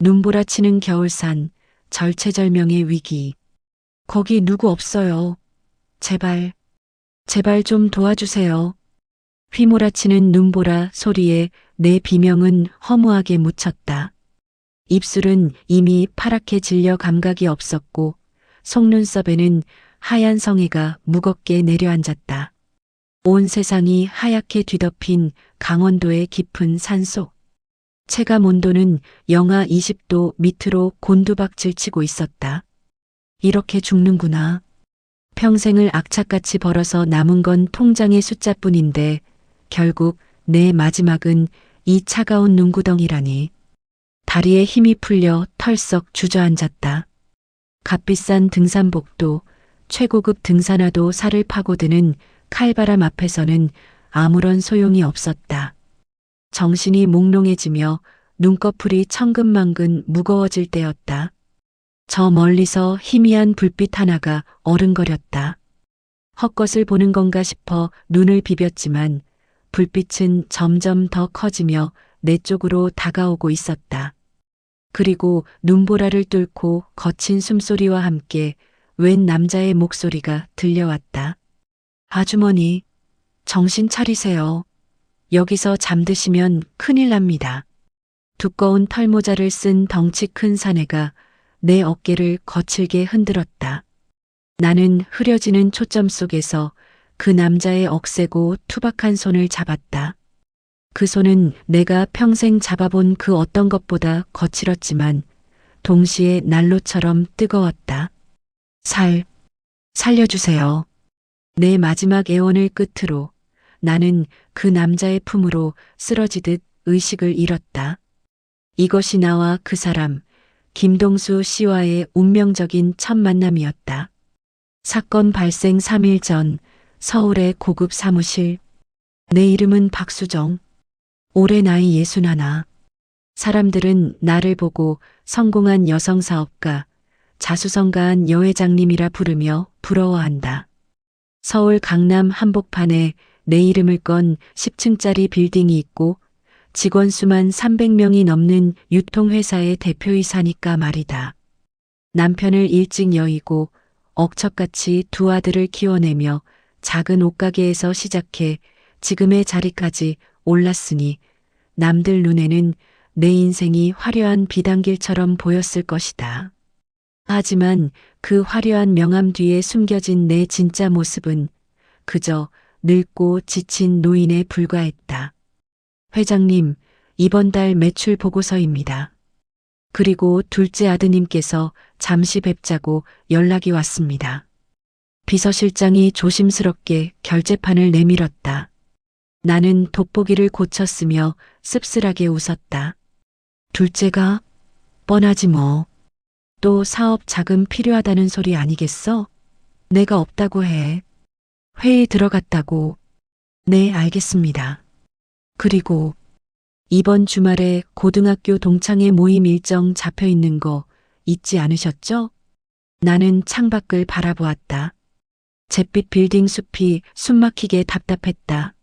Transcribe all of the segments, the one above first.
눈보라치는 겨울산, 절체절명의 위기. 거기 누구 없어요. 제발, 제발 좀 도와주세요. 휘몰아치는 눈보라 소리에 내 비명은 허무하게 묻혔다. 입술은 이미 파랗게 질려 감각이 없었고 속눈썹에는 하얀 성에가 무겁게 내려앉았다. 온 세상이 하얗게 뒤덮인 강원도의 깊은 산속. 체감 온도는 영하 20도 밑으로 곤두박질 치고 있었다. 이렇게 죽는구나. 평생을 악착같이 벌어서 남은 건 통장의 숫자뿐인데 결국 내 마지막은 이 차가운 눈구덩이라니. 다리에 힘이 풀려 털썩 주저앉았다. 값비싼 등산복도 최고급 등산화도 살을 파고드는 칼바람 앞에서는 아무런 소용이 없었다. 정신이 몽롱해지며 눈꺼풀이 천근만근 무거워질 때였다. 저 멀리서 희미한 불빛 하나가 어른거렸다. 헛것을 보는 건가 싶어 눈을 비볐지만 불빛은 점점 더 커지며 내 쪽으로 다가오고 있었다. 그리고 눈보라를 뚫고 거친 숨소리와 함께 웬 남자의 목소리가 들려왔다. 아주머니, 정신 차리세요. 여기서 잠드시면 큰일 납니다. 두꺼운 털모자를 쓴 덩치 큰 사내가 내 어깨를 거칠게 흔들었다. 나는 흐려지는 초점 속에서 그 남자의 억세고 투박한 손을 잡았다. 그 손은 내가 평생 잡아본 그 어떤 것보다 거칠었지만 동시에 난로처럼 뜨거웠다. 살려주세요. 내 마지막 애원을 끝으로 나는 그 남자의 품으로 쓰러지듯 의식을 잃었다. 이것이 나와 그 사람, 김동수 씨와의 운명적인 첫 만남이었다. 사건 발생 3일 전 서울의 고급 사무실. 내 이름은 박수정. 올해 나이 61. 사람들은 나를 보고 성공한 여성사업가, 자수성가한 여회장님이라 부르며 부러워한다. 서울 강남 한복판에 내 이름을 건 10층짜리 빌딩이 있고 직원 수만 300명이 넘는 유통회사의 대표이사니까 말이다. 남편을 일찍 여의고 억척같이 두 아들을 키워내며 작은 옷가게에서 시작해 지금의 자리까지 올랐으니 남들 눈에는 내 인생이 화려한 비단길처럼 보였을 것이다. 하지만 그 화려한 명암 뒤에 숨겨진 내 진짜 모습은 그저 늙고 지친 노인에 불과했다. 회장님, 이번 달 매출 보고서입니다. 그리고 둘째 아드님께서 잠시 뵙자고 연락이 왔습니다. 비서실장이 조심스럽게 결제판을 내밀었다. 나는 돋보기를 고쳤으며 씁쓸하게 웃었다. 둘째가? 뻔하지 뭐. 또 사업 자금 필요하다는 소리 아니겠어? 내가 없다고 해. 회의 들어갔다고. 네, 알겠습니다. 그리고 이번 주말에 고등학교 동창회 모임 일정 잡혀 있는 거 잊지 않으셨죠? 나는 창밖을 바라보았다. 잿빛 빌딩 숲이 숨막히게 답답했다.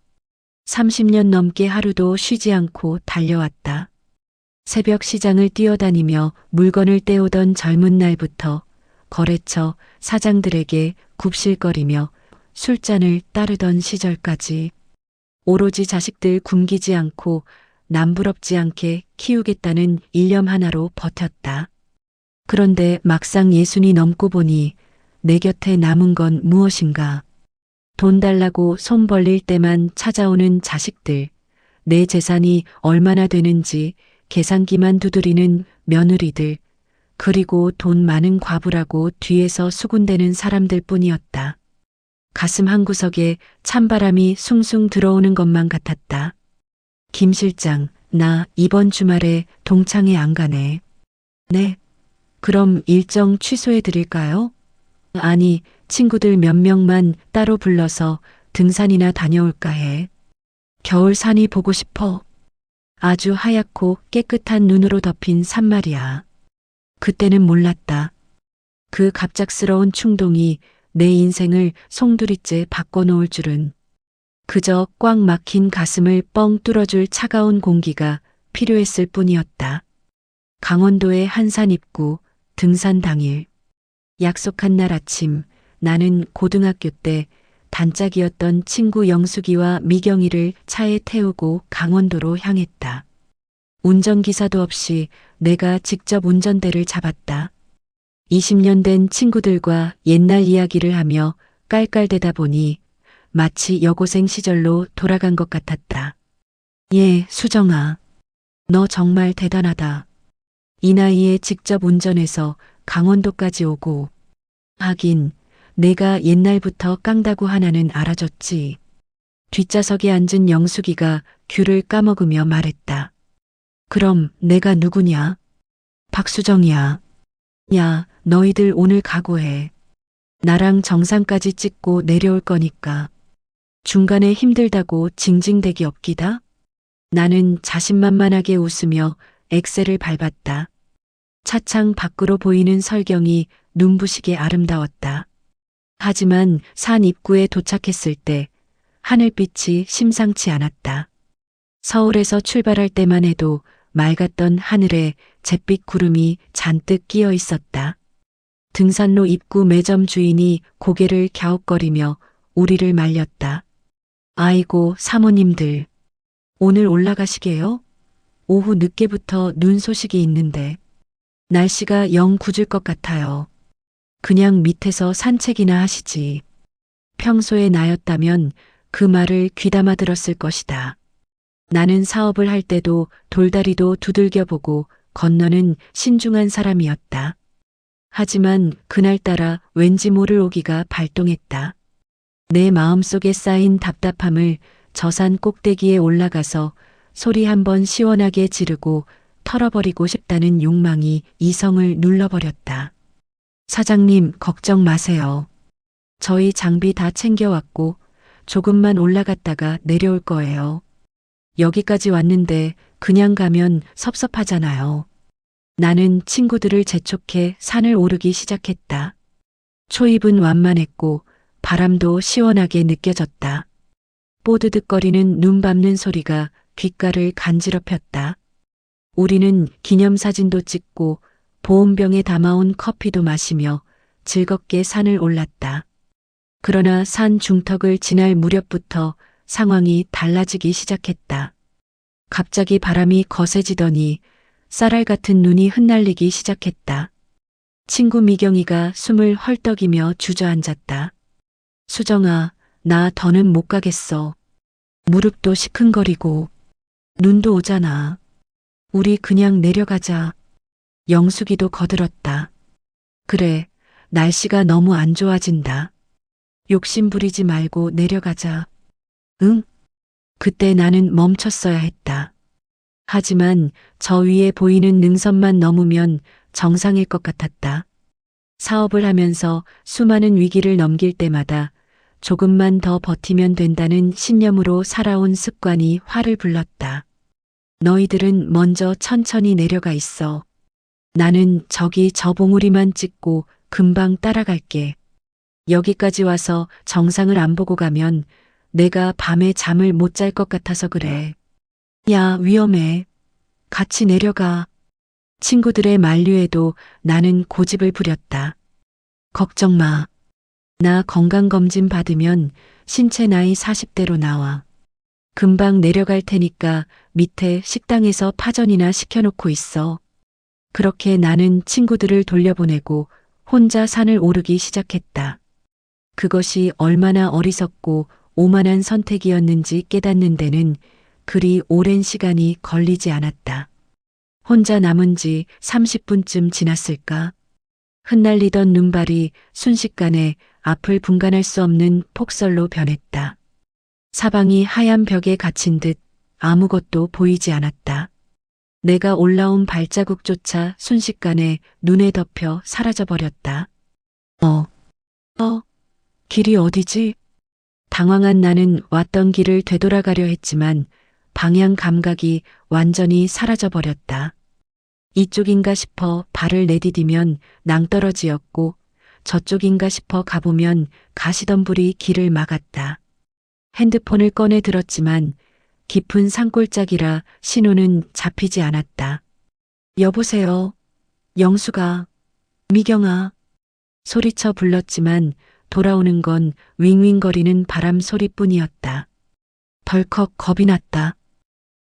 30년 넘게 하루도 쉬지 않고 달려왔다. 새벽 시장을 뛰어다니며 물건을 떼오던 젊은 날부터 거래처 사장들에게 굽실거리며 술잔을 따르던 시절까지 오로지 자식들 굶기지 않고 남부럽지 않게 키우겠다는 일념 하나로 버텼다. 그런데 막상 60이 넘고 보니 내 곁에 남은 건 무엇인가? 돈 달라고 손 벌릴 때만 찾아오는 자식들, 내 재산이 얼마나 되는지 계산기만 두드리는 며느리들, 그리고 돈 많은 과부라고 뒤에서 수군대는 사람들 뿐이었다. 가슴 한구석에 찬바람이 숭숭 들어오는 것만 같았다. 김 실장, 나 이번 주말에 동창회 안 가네. 네. 그럼 일정 취소해 드릴까요? 아니, 친구들 몇 명만 따로 불러서 등산이나 다녀올까 해. 겨울 산이 보고 싶어. 아주 하얗고 깨끗한 눈으로 덮인 산 말이야. 그때는 몰랐다. 그 갑작스러운 충동이 내 인생을 송두리째 바꿔놓을 줄은. 그저 꽉 막힌 가슴을 뻥 뚫어줄 차가운 공기가 필요했을 뿐이었다. 강원도의 한산 입구 등산 당일. 약속한 날 아침 나는 고등학교 때 단짝이었던 친구 영숙이와 미경이를 차에 태우고 강원도로 향했다. 운전기사도 없이 내가 직접 운전대를 잡았다. 20년 된 친구들과 옛날 이야기를 하며 깔깔대다 보니 마치 여고생 시절로 돌아간 것 같았다. 예, 수정아. 너 정말 대단하다. 이 나이에 직접 운전해서 강원도까지 오고. 하긴 내가 옛날부터 깡다구 하나는 알아줬지. 뒷좌석에 앉은 영숙이가 귤을 까먹으며 말했다. 그럼 내가 누구냐? 박수정이야. 야, 너희들 오늘 각오해. 나랑 정상까지 찍고 내려올 거니까. 중간에 힘들다고 징징대기 없기다? 나는 자신만만하게 웃으며 엑셀을 밟았다. 차창 밖으로 보이는 설경이 눈부시게 아름다웠다. 하지만 산 입구에 도착했을 때 하늘빛이 심상치 않았다. 서울에서 출발할 때만 해도 맑았던 하늘에 잿빛 구름이 잔뜩 끼어 있었다. 등산로 입구 매점 주인이 고개를 갸웃거리며 우리를 말렸다. 아이고, 사모님들. 오늘 올라가시게요? 오후 늦게부터 눈 소식이 있는데 날씨가 영 굳을 것 같아요. 그냥 밑에서 산책이나 하시지. 평소에 나였다면 그 말을 귀담아 들었을 것이다. 나는 사업을 할 때도 돌다리도 두들겨보고 건너는 신중한 사람이었다. 하지만 그날따라 왠지 모를 오기가 발동했다. 내 마음속에 쌓인 답답함을 저 산 꼭대기에 올라가서 소리 한번 시원하게 지르고 털어버리고 싶다는 욕망이 이성을 눌러버렸다. 사장님, 걱정 마세요. 저희 장비 다 챙겨왔고 조금만 올라갔다가 내려올 거예요. 여기까지 왔는데 그냥 가면 섭섭하잖아요. 나는 친구들을 재촉해 산을 오르기 시작했다. 초입은 완만했고 바람도 시원하게 느껴졌다. 뽀드득거리는 눈 밟는 소리가 귓가를 간지럽혔다. 우리는 기념사진도 찍고 보온병에 담아온 커피도 마시며 즐겁게 산을 올랐다. 그러나 산 중턱을 지날 무렵부터 상황이 달라지기 시작했다. 갑자기 바람이 거세지더니 쌀알 같은 눈이 흩날리기 시작했다. 친구 미경이가 숨을 헐떡이며 주저앉았다. 수정아, 나 더는 못 가겠어. 무릎도 시큰거리고 눈도 오잖아. 우리 그냥 내려가자. 영숙이도 거들었다. 그래, 날씨가 너무 안 좋아진다. 욕심 부리지 말고 내려가자. 응? 그때 나는 멈췄어야 했다. 하지만 저 위에 보이는 능선만 넘으면 정상일 것 같았다. 사업을 하면서 수많은 위기를 넘길 때마다 조금만 더 버티면 된다는 신념으로 살아온 습관이 화를 불렀다. 너희들은 먼저 천천히 내려가 있어. 나는 저기 저 봉우리만 찍고 금방 따라갈게. 여기까지 와서 정상을 안 보고 가면 내가 밤에 잠을 못 잘 것 같아서 그래. 야, 위험해. 같이 내려가. 친구들의 만류에도 나는 고집을 부렸다. 걱정 마. 나 건강검진 받으면 신체 나이 40대로 나와. 금방 내려갈 테니까 밑에 식당에서 파전이나 시켜놓고 있어. 그렇게 나는 친구들을 돌려보내고 혼자 산을 오르기 시작했다. 그것이 얼마나 어리석고 오만한 선택이었는지 깨닫는 데는 그리 오랜 시간이 걸리지 않았다. 혼자 남은 지 30분쯤 지났을까? 흩날리던 눈발이 순식간에 앞을 분간할 수 없는 폭설로 변했다. 사방이 하얀 벽에 갇힌 듯 아무것도 보이지 않았다. 내가 올라온 발자국조차 순식간에 눈에 덮여 사라져버렸다. 길이 어디지? 당황한 나는 왔던 길을 되돌아가려 했지만 방향 감각이 완전히 사라져버렸다. 이쪽인가 싶어 발을 내디디면 낭떠러지였고 저쪽인가 싶어 가보면 가시덤불이 길을 막았다. 핸드폰을 꺼내 들었지만 깊은 산골짜기라 신호는 잡히지 않았다. 여보세요. 영수가, 미경아. 소리쳐 불렀지만 돌아오는 건 윙윙거리는 바람 소리뿐이었다. 덜컥 겁이 났다.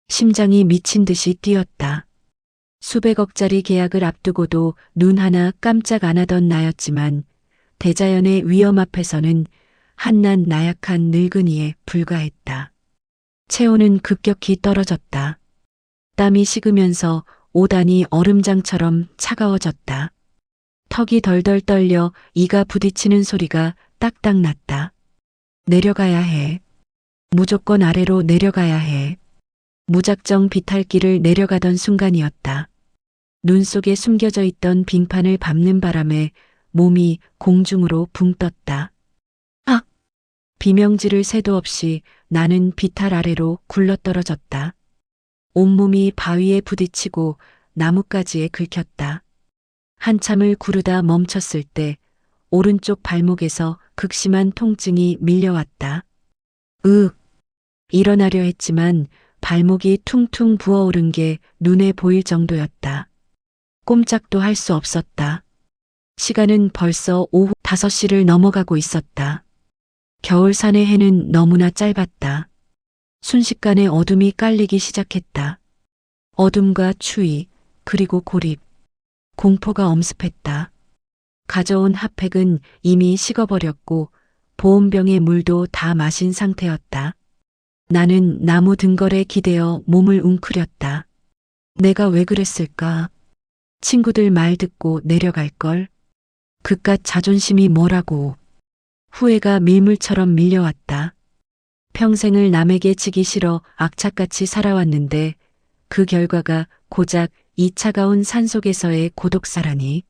심장이 미친 듯이 뛰었다. 수백억짜리 계약을 앞두고도 눈 하나 깜짝 안 하던 나였지만 대자연의 위험 앞에서는 한낱 나약한 늙은이에 불과했다. 체온은 급격히 떨어졌다. 땀이 식으면서 오단이 얼음장처럼 차가워졌다. 턱이 덜덜 떨려 이가 부딪히는 소리가 딱딱 났다. 내려가야 해. 무조건 아래로 내려가야 해. 무작정 비탈길을 내려가던 순간이었다. 눈 속에 숨겨져 있던 빙판을 밟는 바람에 몸이 공중으로 붕 떴다. 아! 비명지를 새도 없이 나는 비탈 아래로 굴러떨어졌다. 온몸이 바위에 부딪히고 나뭇가지에 긁혔다. 한참을 구르다 멈췄을 때 오른쪽 발목에서 극심한 통증이 밀려왔다. 으윽! 일어나려 했지만 발목이 퉁퉁 부어오른 게 눈에 보일 정도였다. 꼼짝도 할 수 없었다. 시간은 벌써 오후 5시를 넘어가고 있었다. 겨울산의 해는 너무나 짧았다. 순식간에 어둠이 깔리기 시작했다. 어둠과 추위, 그리고 고립, 공포가 엄습했다. 가져온 핫팩은 이미 식어버렸고 보온병의 물도 다 마신 상태였다. 나는 나무 등걸에 기대어 몸을 웅크렸다. 내가 왜 그랬을까? 친구들 말 듣고 내려갈걸? 그깟 자존심이 뭐라고. 후회가 밀물처럼 밀려왔다. 평생을 남에게 지기 싫어 악착같이 살아왔는데 그 결과가 고작 이 차가운 산속에서의 고독사라니.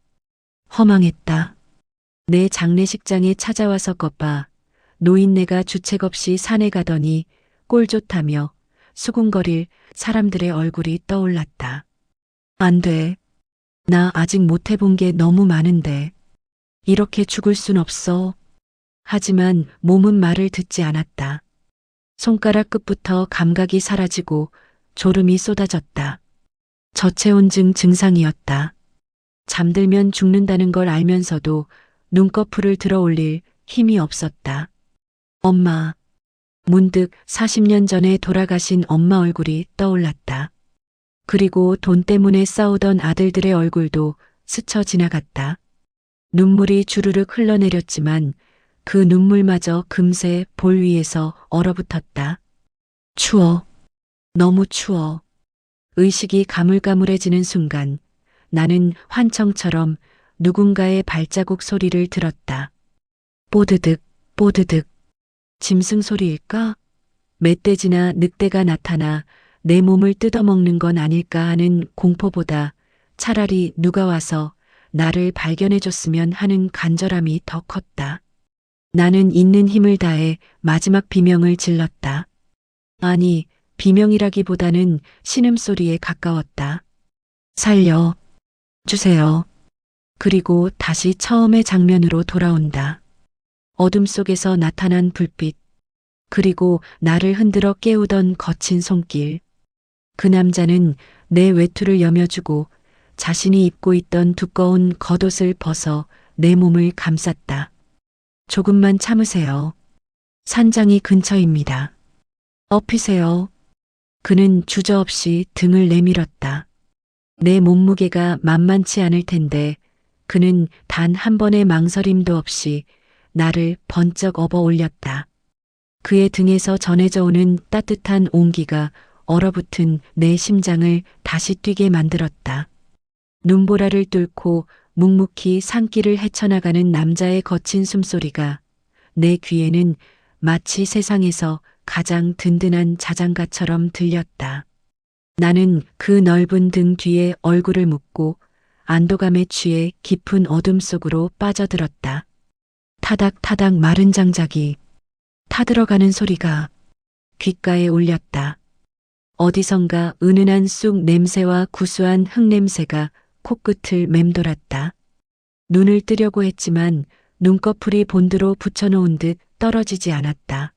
허망했다. 내 장례식장에 찾아와서 겉봐. 노인네가 주책 없이 산에 가더니 꼴 좋다며 수군거릴 사람들의 얼굴이 떠올랐다. 안 돼. 나 아직 못 해본 게 너무 많은데. 이렇게 죽을 순 없어. 하지만 몸은 말을 듣지 않았다. 손가락 끝부터 감각이 사라지고 졸음이 쏟아졌다. 저체온증 증상이었다. 잠들면 죽는다는 걸 알면서도 눈꺼풀을 들어 올릴 힘이 없었다. 엄마. 문득 40년 전에 돌아가신 엄마 얼굴이 떠올랐다. 그리고 돈 때문에 싸우던 아들들의 얼굴도 스쳐 지나갔다. 눈물이 주르륵 흘러내렸지만 그 눈물마저 금세 볼 위에서 얼어붙었다. 추워. 너무 추워. 의식이 가물가물해지는 순간 나는 환청처럼 누군가의 발자국 소리를 들었다. 뽀드득, 뽀드득. 짐승 소리일까? 멧돼지나 늑대가 나타나 내 몸을 뜯어먹는 건 아닐까 하는 공포보다 차라리 누가 와서 나를 발견해줬으면 하는 간절함이 더 컸다. 나는 있는 힘을 다해 마지막 비명을 질렀다. 아니, 비명이라기보다는 신음소리에 가까웠다. 살려 주세요. 그리고 다시 처음의 장면으로 돌아온다. 어둠 속에서 나타난 불빛, 그리고 나를 흔들어 깨우던 거친 손길. 그 남자는 내 외투를 여며주고 자신이 입고 있던 두꺼운 겉옷을 벗어 내 몸을 감쌌다. 조금만 참으세요. 산장이 근처입니다. 엎이세요. 그는 주저없이 등을 내밀었다. 내 몸무게가 만만치 않을 텐데 그는 단 한 번의 망설임도 없이 나를 번쩍 업어 올렸다. 그의 등에서 전해져 오는 따뜻한 온기가 얼어붙은 내 심장을 다시 뛰게 만들었다. 눈보라를 뚫고 묵묵히 산길을 헤쳐나가는 남자의 거친 숨소리가 내 귀에는 마치 세상에서 가장 든든한 자장가처럼 들렸다. 나는 그 넓은 등 뒤에 얼굴을 묻고 안도감에 취해 깊은 어둠 속으로 빠져들었다. 타닥타닥 마른 장작이 타들어가는 소리가 귓가에 울렸다. 어디선가 은은한 쑥 냄새와 구수한 흙 냄새가 코끝을 맴돌았다. 눈을 뜨려고 했지만 눈꺼풀이 본드로 붙여놓은 듯 떨어지지 않았다.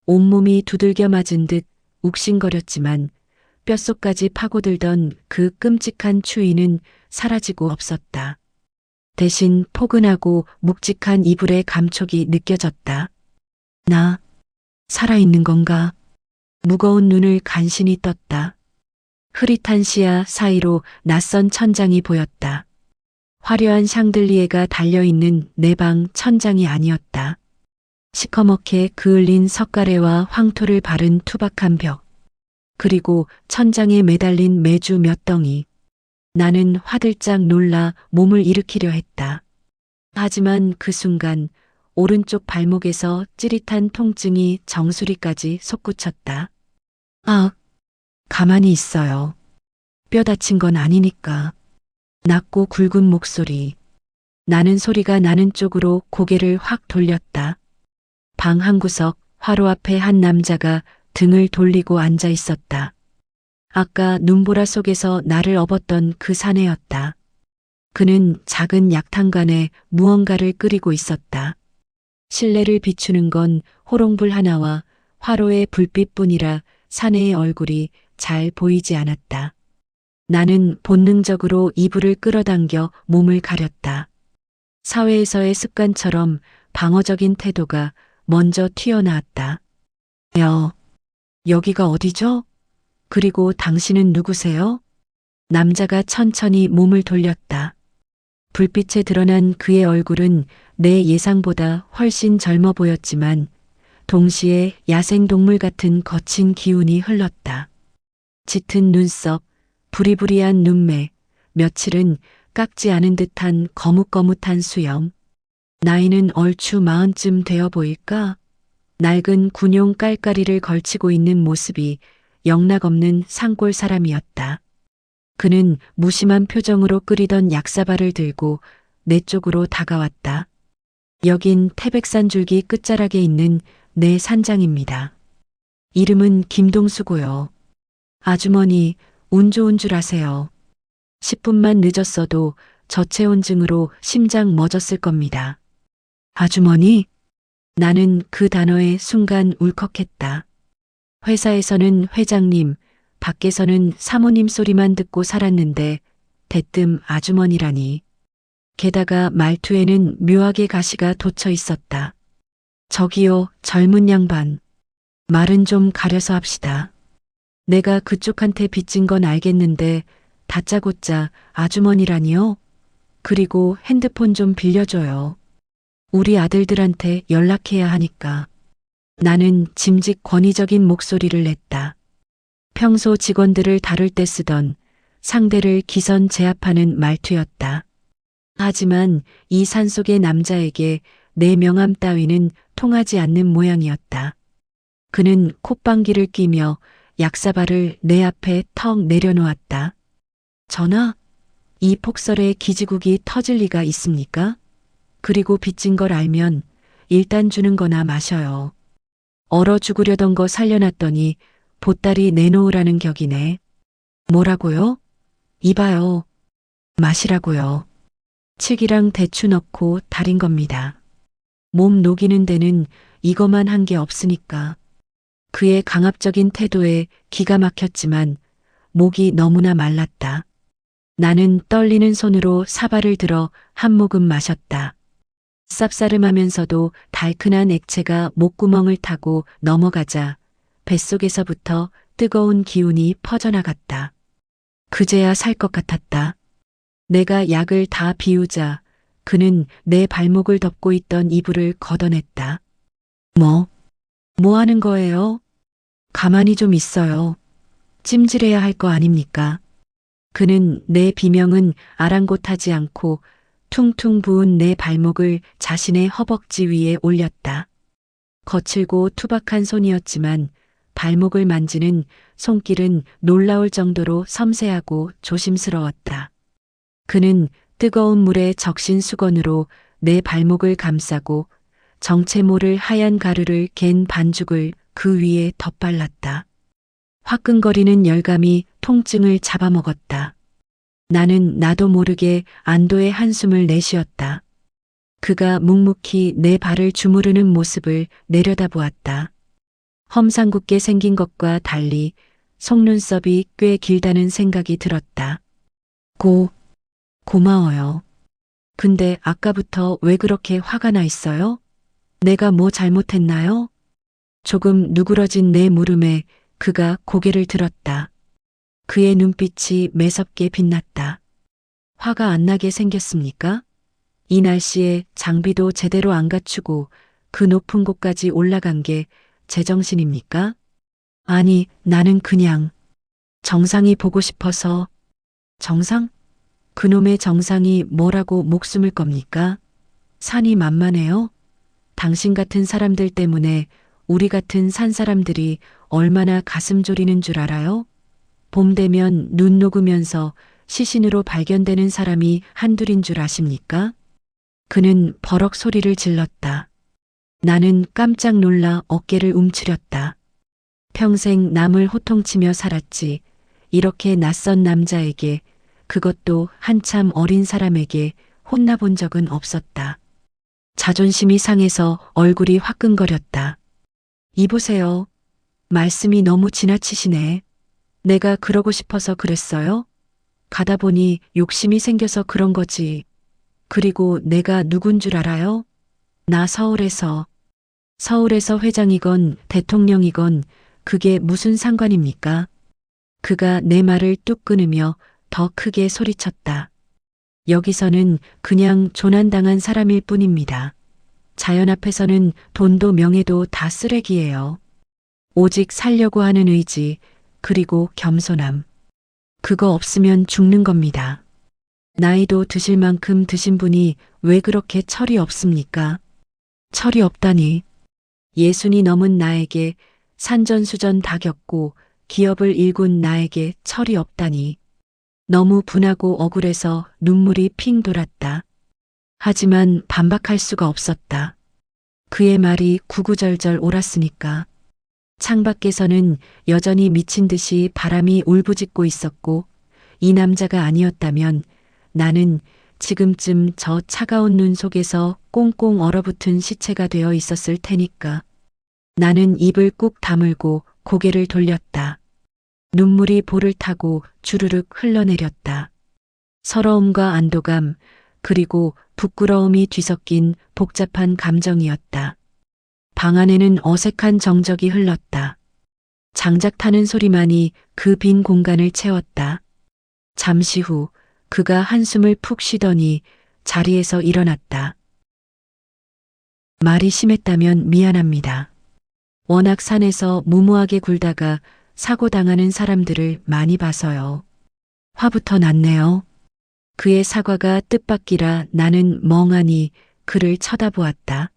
온몸이 두들겨 맞은 듯 욱신거렸지만 뼛속까지 파고들던 그 끔찍한 추위는 사라지고 없었다. 대신 포근하고 묵직한 이불의 감촉이 느껴졌다. 나 살아있는 건가? 무거운 눈을 간신히 떴다. 흐릿한 시야 사이로 낯선 천장이 보였다. 화려한 샹들리에가 달려있는 내 방 천장이 아니었다. 시커멓게 그을린 석가래와 황토를 바른 투박한 벽. 그리고 천장에 매달린 메주 몇 덩이. 나는 화들짝 놀라 몸을 일으키려 했다. 하지만 그 순간 오른쪽 발목에서 찌릿한 통증이 정수리까지 솟구쳤다. 아, 가만히 있어요. 뼈 다친 건 아니니까. 낮고 굵은 목소리. 나는 소리가 나는 쪽으로 고개를 확 돌렸다. 방 한 구석 화로 앞에 한 남자가 등을 돌리고 앉아 있었다. 아까 눈보라 속에서 나를 업었던 그 사내였다. 그는 작은 약탕관에 무언가를 끓이고 있었다. 실내를 비추는 건 호롱불 하나와 화로의 불빛뿐이라 사내의 얼굴이 잘 보이지 않았다. 나는 본능적으로 이불을 끌어당겨 몸을 가렸다. 사회에서의 습관처럼 방어적인 태도가 먼저 튀어나왔다. 여기가 어디죠? 그리고 당신은 누구세요? 남자가 천천히 몸을 돌렸다. 불빛에 드러난 그의 얼굴은 내 예상보다 훨씬 젊어 보였지만 동시에 야생동물 같은 거친 기운이 흘렀다. 짙은 눈썹, 부리부리한 눈매, 며칠은 깎지 않은 듯한 거뭇거뭇한 수염. 나이는 얼추 40쯤 되어 보일까? 낡은 군용 깔깔이를 걸치고 있는 모습이 영락없는 산골 사람이었다. 그는 무심한 표정으로 끓이던 약사발을 들고 내 쪽으로 다가왔다. 여긴 태백산 줄기 끝자락에 있는 내 산장입니다. 이름은 김동수고요. 아주머니, 운 좋은 줄 아세요. 10분만 늦었어도 저체온증으로 심장 멎었을 겁니다. 아주머니? 나는 그 단어에 순간 울컥했다. 회사에서는 회장님, 밖에서는 사모님 소리만 듣고 살았는데 대뜸 아주머니라니. 게다가 말투에는 묘하게 가시가 돋쳐 있었다. 저기요, 젊은 양반. 말은 좀 가려서 합시다. 내가 그쪽한테 빚진 건 알겠는데 다짜고짜 아주머니라니요? 그리고 핸드폰 좀 빌려줘요. 우리 아들들한테 연락해야 하니까. 나는 짐짓 권위적인 목소리를 냈다. 평소 직원들을 다룰 때 쓰던 상대를 기선 제압하는 말투였다. 하지만 이 산속의 남자에게 내 명함 따위는 통하지 않는 모양이었다. 그는 콧방귀를 뀌며 약사발을 내 앞에 턱 내려놓았다. 전하, 이 폭설에 기지국이 터질 리가 있습니까? 그리고 빚진 걸 알면 일단 주는 거나 마셔요. 얼어 죽으려던 거 살려놨더니 보따리 내놓으라는 격이네. 뭐라고요? 이봐요. 마시라고요. 칡이랑 대추 넣고 달인 겁니다. 몸 녹이는 데는 이거만 한 게 없으니까. 그의 강압적인 태도에 기가 막혔지만 목이 너무나 말랐다. 나는 떨리는 손으로 사발을 들어 한 모금 마셨다. 쌉싸름하면서도 달큰한 액체가 목구멍을 타고 넘어가자 뱃속에서부터 뜨거운 기운이 퍼져나갔다. 그제야 살 것 같았다. 내가 약을 다 비우자 그는 내 발목을 덮고 있던 이불을 걷어냈다. 뭐 하는 거예요? 가만히 좀 있어요. 찜질해야 할 거 아닙니까? 그는 내 비명은 아랑곳하지 않고 퉁퉁 부은 내 발목을 자신의 허벅지 위에 올렸다. 거칠고 투박한 손이었지만 발목을 만지는 손길은 놀라울 정도로 섬세하고 조심스러웠다. 그는 뜨거운 물에 적신 수건으로 내 발목을 감싸고 정체 모를 하얀 가루를 갠 반죽을 그 위에 덧발랐다. 화끈거리는 열감이 통증을 잡아먹었다. 나는 나도 모르게 안도의 한숨을 내쉬었다. 그가 묵묵히 내 발을 주무르는 모습을 내려다보았다. 험상궂게 생긴 것과 달리 속눈썹이 꽤 길다는 생각이 들었다. 고마워요. 근데 아까부터 왜 그렇게 화가 나 있어요? 내가 뭐 잘못했나요? 조금 누그러진 내 물음에 그가 고개를 들었다. 그의 눈빛이 매섭게 빛났다. 화가 안 나게 생겼습니까? 이 날씨에 장비도 제대로 안 갖추고 그 높은 곳까지 올라간 게 제정신입니까? 아니, 나는 그냥 정상이 보고 싶어서. 정상? 그놈의 정상이 뭐라고 목숨을 겁니까? 산이 만만해요? 당신 같은 사람들 때문에 우리 같은 산 사람들이 얼마나 가슴 졸이는 줄 알아요? 봄 되면 눈 녹으면서 시신으로 발견되는 사람이 한둘인 줄 아십니까? 그는 버럭 소리를 질렀다. 나는 깜짝 놀라 어깨를 움츠렸다. 평생 남을 호통치며 살았지. 이렇게 낯선 남자에게, 그것도 한참 어린 사람에게 혼나본 적은 없었다. 자존심이 상해서 얼굴이 화끈거렸다. 이보세요. 말씀이 너무 지나치시네. 내가 그러고 싶어서 그랬어요? 가다 보니 욕심이 생겨서 그런 거지. 그리고 내가 누군 줄 알아요? 나 서울에서 회장이건 대통령이건 그게 무슨 상관입니까? 그가 내 말을 뚝 끊으며 더 크게 소리쳤다. 여기서는 그냥 조난당한 사람일 뿐입니다. 자연 앞에서는 돈도 명예도 다 쓰레기예요. 오직 살려고 하는 의지, 그리고 겸손함. 그거 없으면 죽는 겁니다. 나이도 드실 만큼 드신 분이 왜 그렇게 철이 없습니까? 철이 없다니. 예순이 넘은 나에게 산전수전 다 겪고 기업을 일군 나에게 철이 없다니. 너무 분하고 억울해서 눈물이 핑 돌았다. 하지만 반박할 수가 없었다. 그의 말이 구구절절 옳았으니까. 창밖에서는 여전히 미친 듯이 바람이 울부짖고 있었고, 이 남자가 아니었다면 나는 지금쯤 저 차가운 눈 속에서 꽁꽁 얼어붙은 시체가 되어 있었을 테니까. 나는 입을 꾹 다물고 고개를 돌렸다. 눈물이 볼을 타고 주르륵 흘러내렸다. 서러움과 안도감, 그리고 부끄러움이 뒤섞인 복잡한 감정이었다. 방 안에는 어색한 정적이 흘렀다. 장작 타는 소리만이 그 빈 공간을 채웠다. 잠시 후 그가 한숨을 푹 쉬더니 자리에서 일어났다. 말이 심했다면 미안합니다. 워낙 산에서 무모하게 굴다가 사고당하는 사람들을 많이 봐서요. 화부터 났네요. 그의 사과가 뜻밖이라 나는 멍하니 그를 쳐다보았다.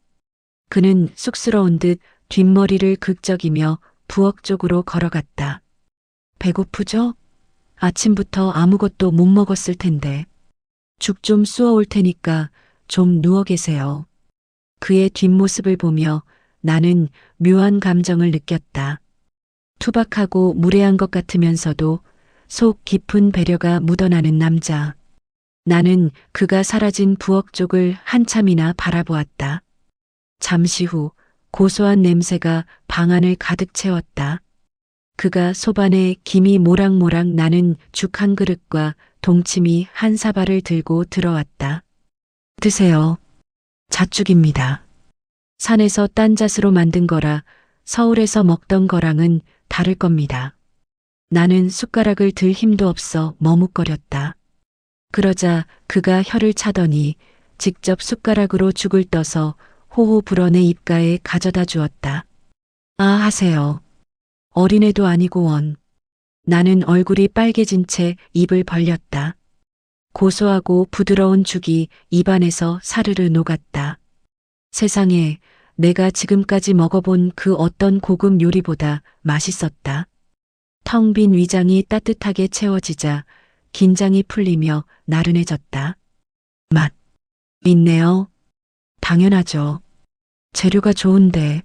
그는 쑥스러운 듯 뒷머리를 극적이며 부엌 쪽으로 걸어갔다. 배고프죠? 아침부터 아무것도 못 먹었을 텐데. 죽 좀 쑤어올 테니까 좀 누워 계세요. 그의 뒷모습을 보며 나는 묘한 감정을 느꼈다. 투박하고 무례한 것 같으면서도 속 깊은 배려가 묻어나는 남자. 나는 그가 사라진 부엌 쪽을 한참이나 바라보았다. 잠시 후 고소한 냄새가 방 안을 가득 채웠다. 그가 소반에 김이 모락모락 나는 죽 한 그릇과 동치미 한 사발을 들고 들어왔다. 드세요. 잣죽입니다. 산에서 딴 잣으로 만든 거라 서울에서 먹던 거랑은 다를 겁니다. 나는 숟가락을 들 힘도 없어 머뭇거렸다. 그러자 그가 혀를 차더니 직접 숟가락으로 죽을 떠서 호호 불어 내 입가에 가져다 주었다. 아, 하세요. 어린애도 아니고 원. 나는 얼굴이 빨개진 채 입을 벌렸다. 고소하고 부드러운 죽이 입안에서 사르르 녹았다. 세상에, 내가 지금까지 먹어본 그 어떤 고급 요리보다 맛있었다. 텅 빈 위장이 따뜻하게 채워지자 긴장이 풀리며 나른해졌다. 맛 있네요. 당연하죠. 재료가 좋은데.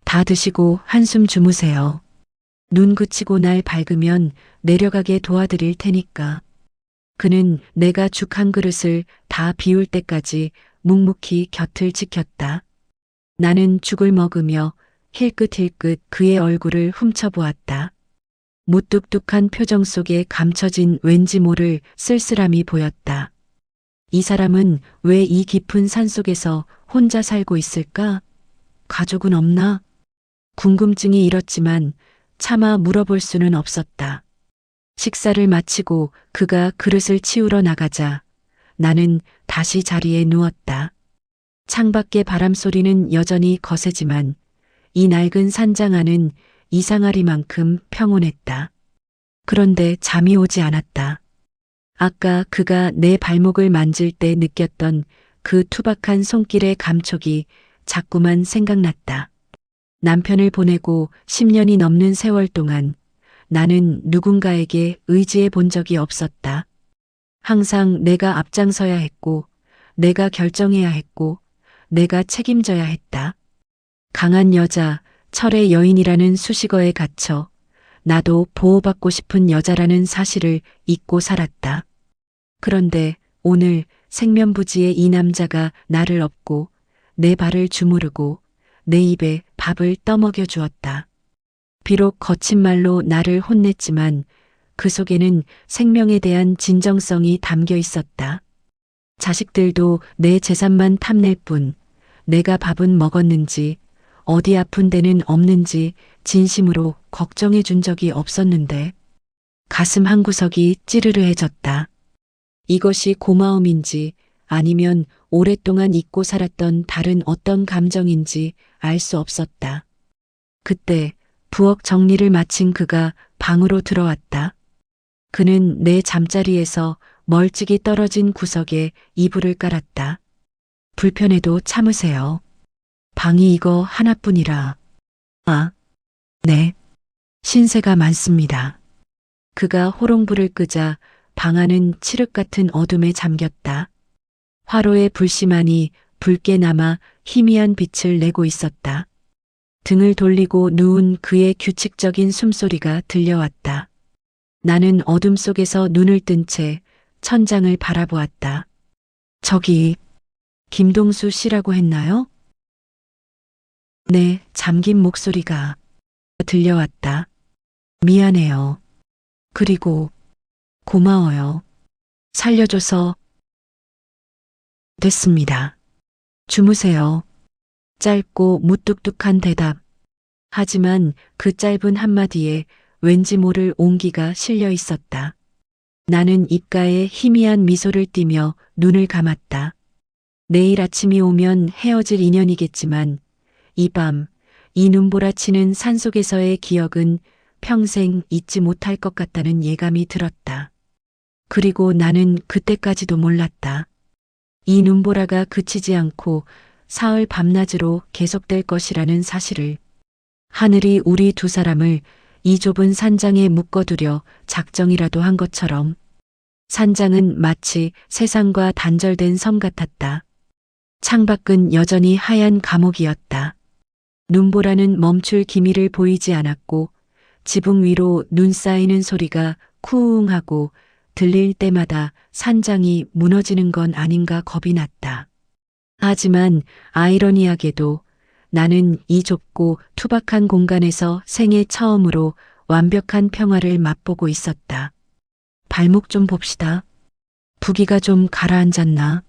다 드시고 한숨 주무세요. 눈 그치고 날 밝으면 내려가게 도와드릴 테니까. 그는 내가 죽 한 그릇을 다 비울 때까지 묵묵히 곁을 지켰다. 나는 죽을 먹으며 힐끗힐끗 그의 얼굴을 훔쳐보았다. 무뚝뚝한 표정 속에 감춰진 왠지 모를 쓸쓸함이 보였다. 이 사람은 왜 이 깊은 산속에서 혼자 살고 있을까? 가족은 없나? 궁금증이 일었지만 차마 물어볼 수는 없었다. 식사를 마치고 그가 그릇을 치우러 나가자 나는 다시 자리에 누웠다. 창밖의 바람 소리는 여전히 거세지만 이 낡은 산장 안은 이상하리만큼 평온했다. 그런데 잠이 오지 않았다. 아까 그가 내 발목을 만질 때 느꼈던 그 투박한 손길의 감촉이 자꾸만 생각났다. 남편을 보내고 10년이 넘는 세월 동안 나는 누군가에게 의지해 본 적이 없었다. 항상 내가 앞장서야 했고, 내가 결정해야 했고, 내가 책임져야 했다. 강한 여자, 철의 여인이라는 수식어에 갇혀 나도 보호받고 싶은 여자라는 사실을 잊고 살았다. 그런데 오늘 생면부지의 이 남자가 나를 업고 내 발을 주무르고 내 입에 밥을 떠먹여 주었다. 비록 거친 말로 나를 혼냈지만 그 속에는 생명에 대한 진정성이 담겨 있었다. 자식들도 내 재산만 탐낼 뿐 내가 밥은 먹었는지 어디 아픈 데는 없는지 진심으로 걱정해 준 적이 없었는데 가슴 한구석이 찌르르해졌다. 이것이 고마움인지 아니면 오랫동안 잊고 살았던 다른 어떤 감정인지 알 수 없었다. 그때 부엌 정리를 마친 그가 방으로 들어왔다. 그는 내 잠자리에서 멀찍이 떨어진 구석에 이불을 깔았다. 불편해도 참으세요. 방이 이거 하나뿐이라. 아, 네. 신세가 많습니다. 그가 호롱불을 끄자 방 안은 칠흑 같은 어둠에 잠겼다. 화로의 불씨만이 붉게 남아 희미한 빛을 내고 있었다. 등을 돌리고 누운 그의 규칙적인 숨소리가 들려왔다. 나는 어둠 속에서 눈을 뜬 채 천장을 바라보았다. 저기, 김동수 씨라고 했나요? 네, 잠긴 목소리가 들려왔다. 미안해요. 그리고 고마워요. 살려줘서 됐습니다. 주무세요. 짧고 무뚝뚝한 대답. 하지만 그 짧은 한마디에 왠지 모를 온기가 실려 있었다. 나는 입가에 희미한 미소를 띠며 눈을 감았다. 내일 아침이 오면 헤어질 인연이겠지만 이 밤, 이 눈보라치는 산속에서의 기억은 평생 잊지 못할 것 같다는 예감이 들었다. 그리고 나는 그때까지도 몰랐다. 이 눈보라가 그치지 않고 사흘 밤낮으로 계속될 것이라는 사실을. 하늘이 우리 두 사람을 이 좁은 산장에 묶어두려 작정이라도 한 것처럼. 산장은 마치 세상과 단절된 섬 같았다. 창밖은 여전히 하얀 감옥이었다. 눈보라는 멈출 기미를 보이지 않았고 지붕 위로 눈 쌓이는 소리가 쿠웅하고 들릴 때마다 산장이 무너지는 건 아닌가 겁이 났다. 하지만 아이러니하게도 나는 이 좁고 투박한 공간에서 생애 처음으로 완벽한 평화를 맛보고 있었다. 발목 좀 봅시다. 부기가 좀 가라앉았나?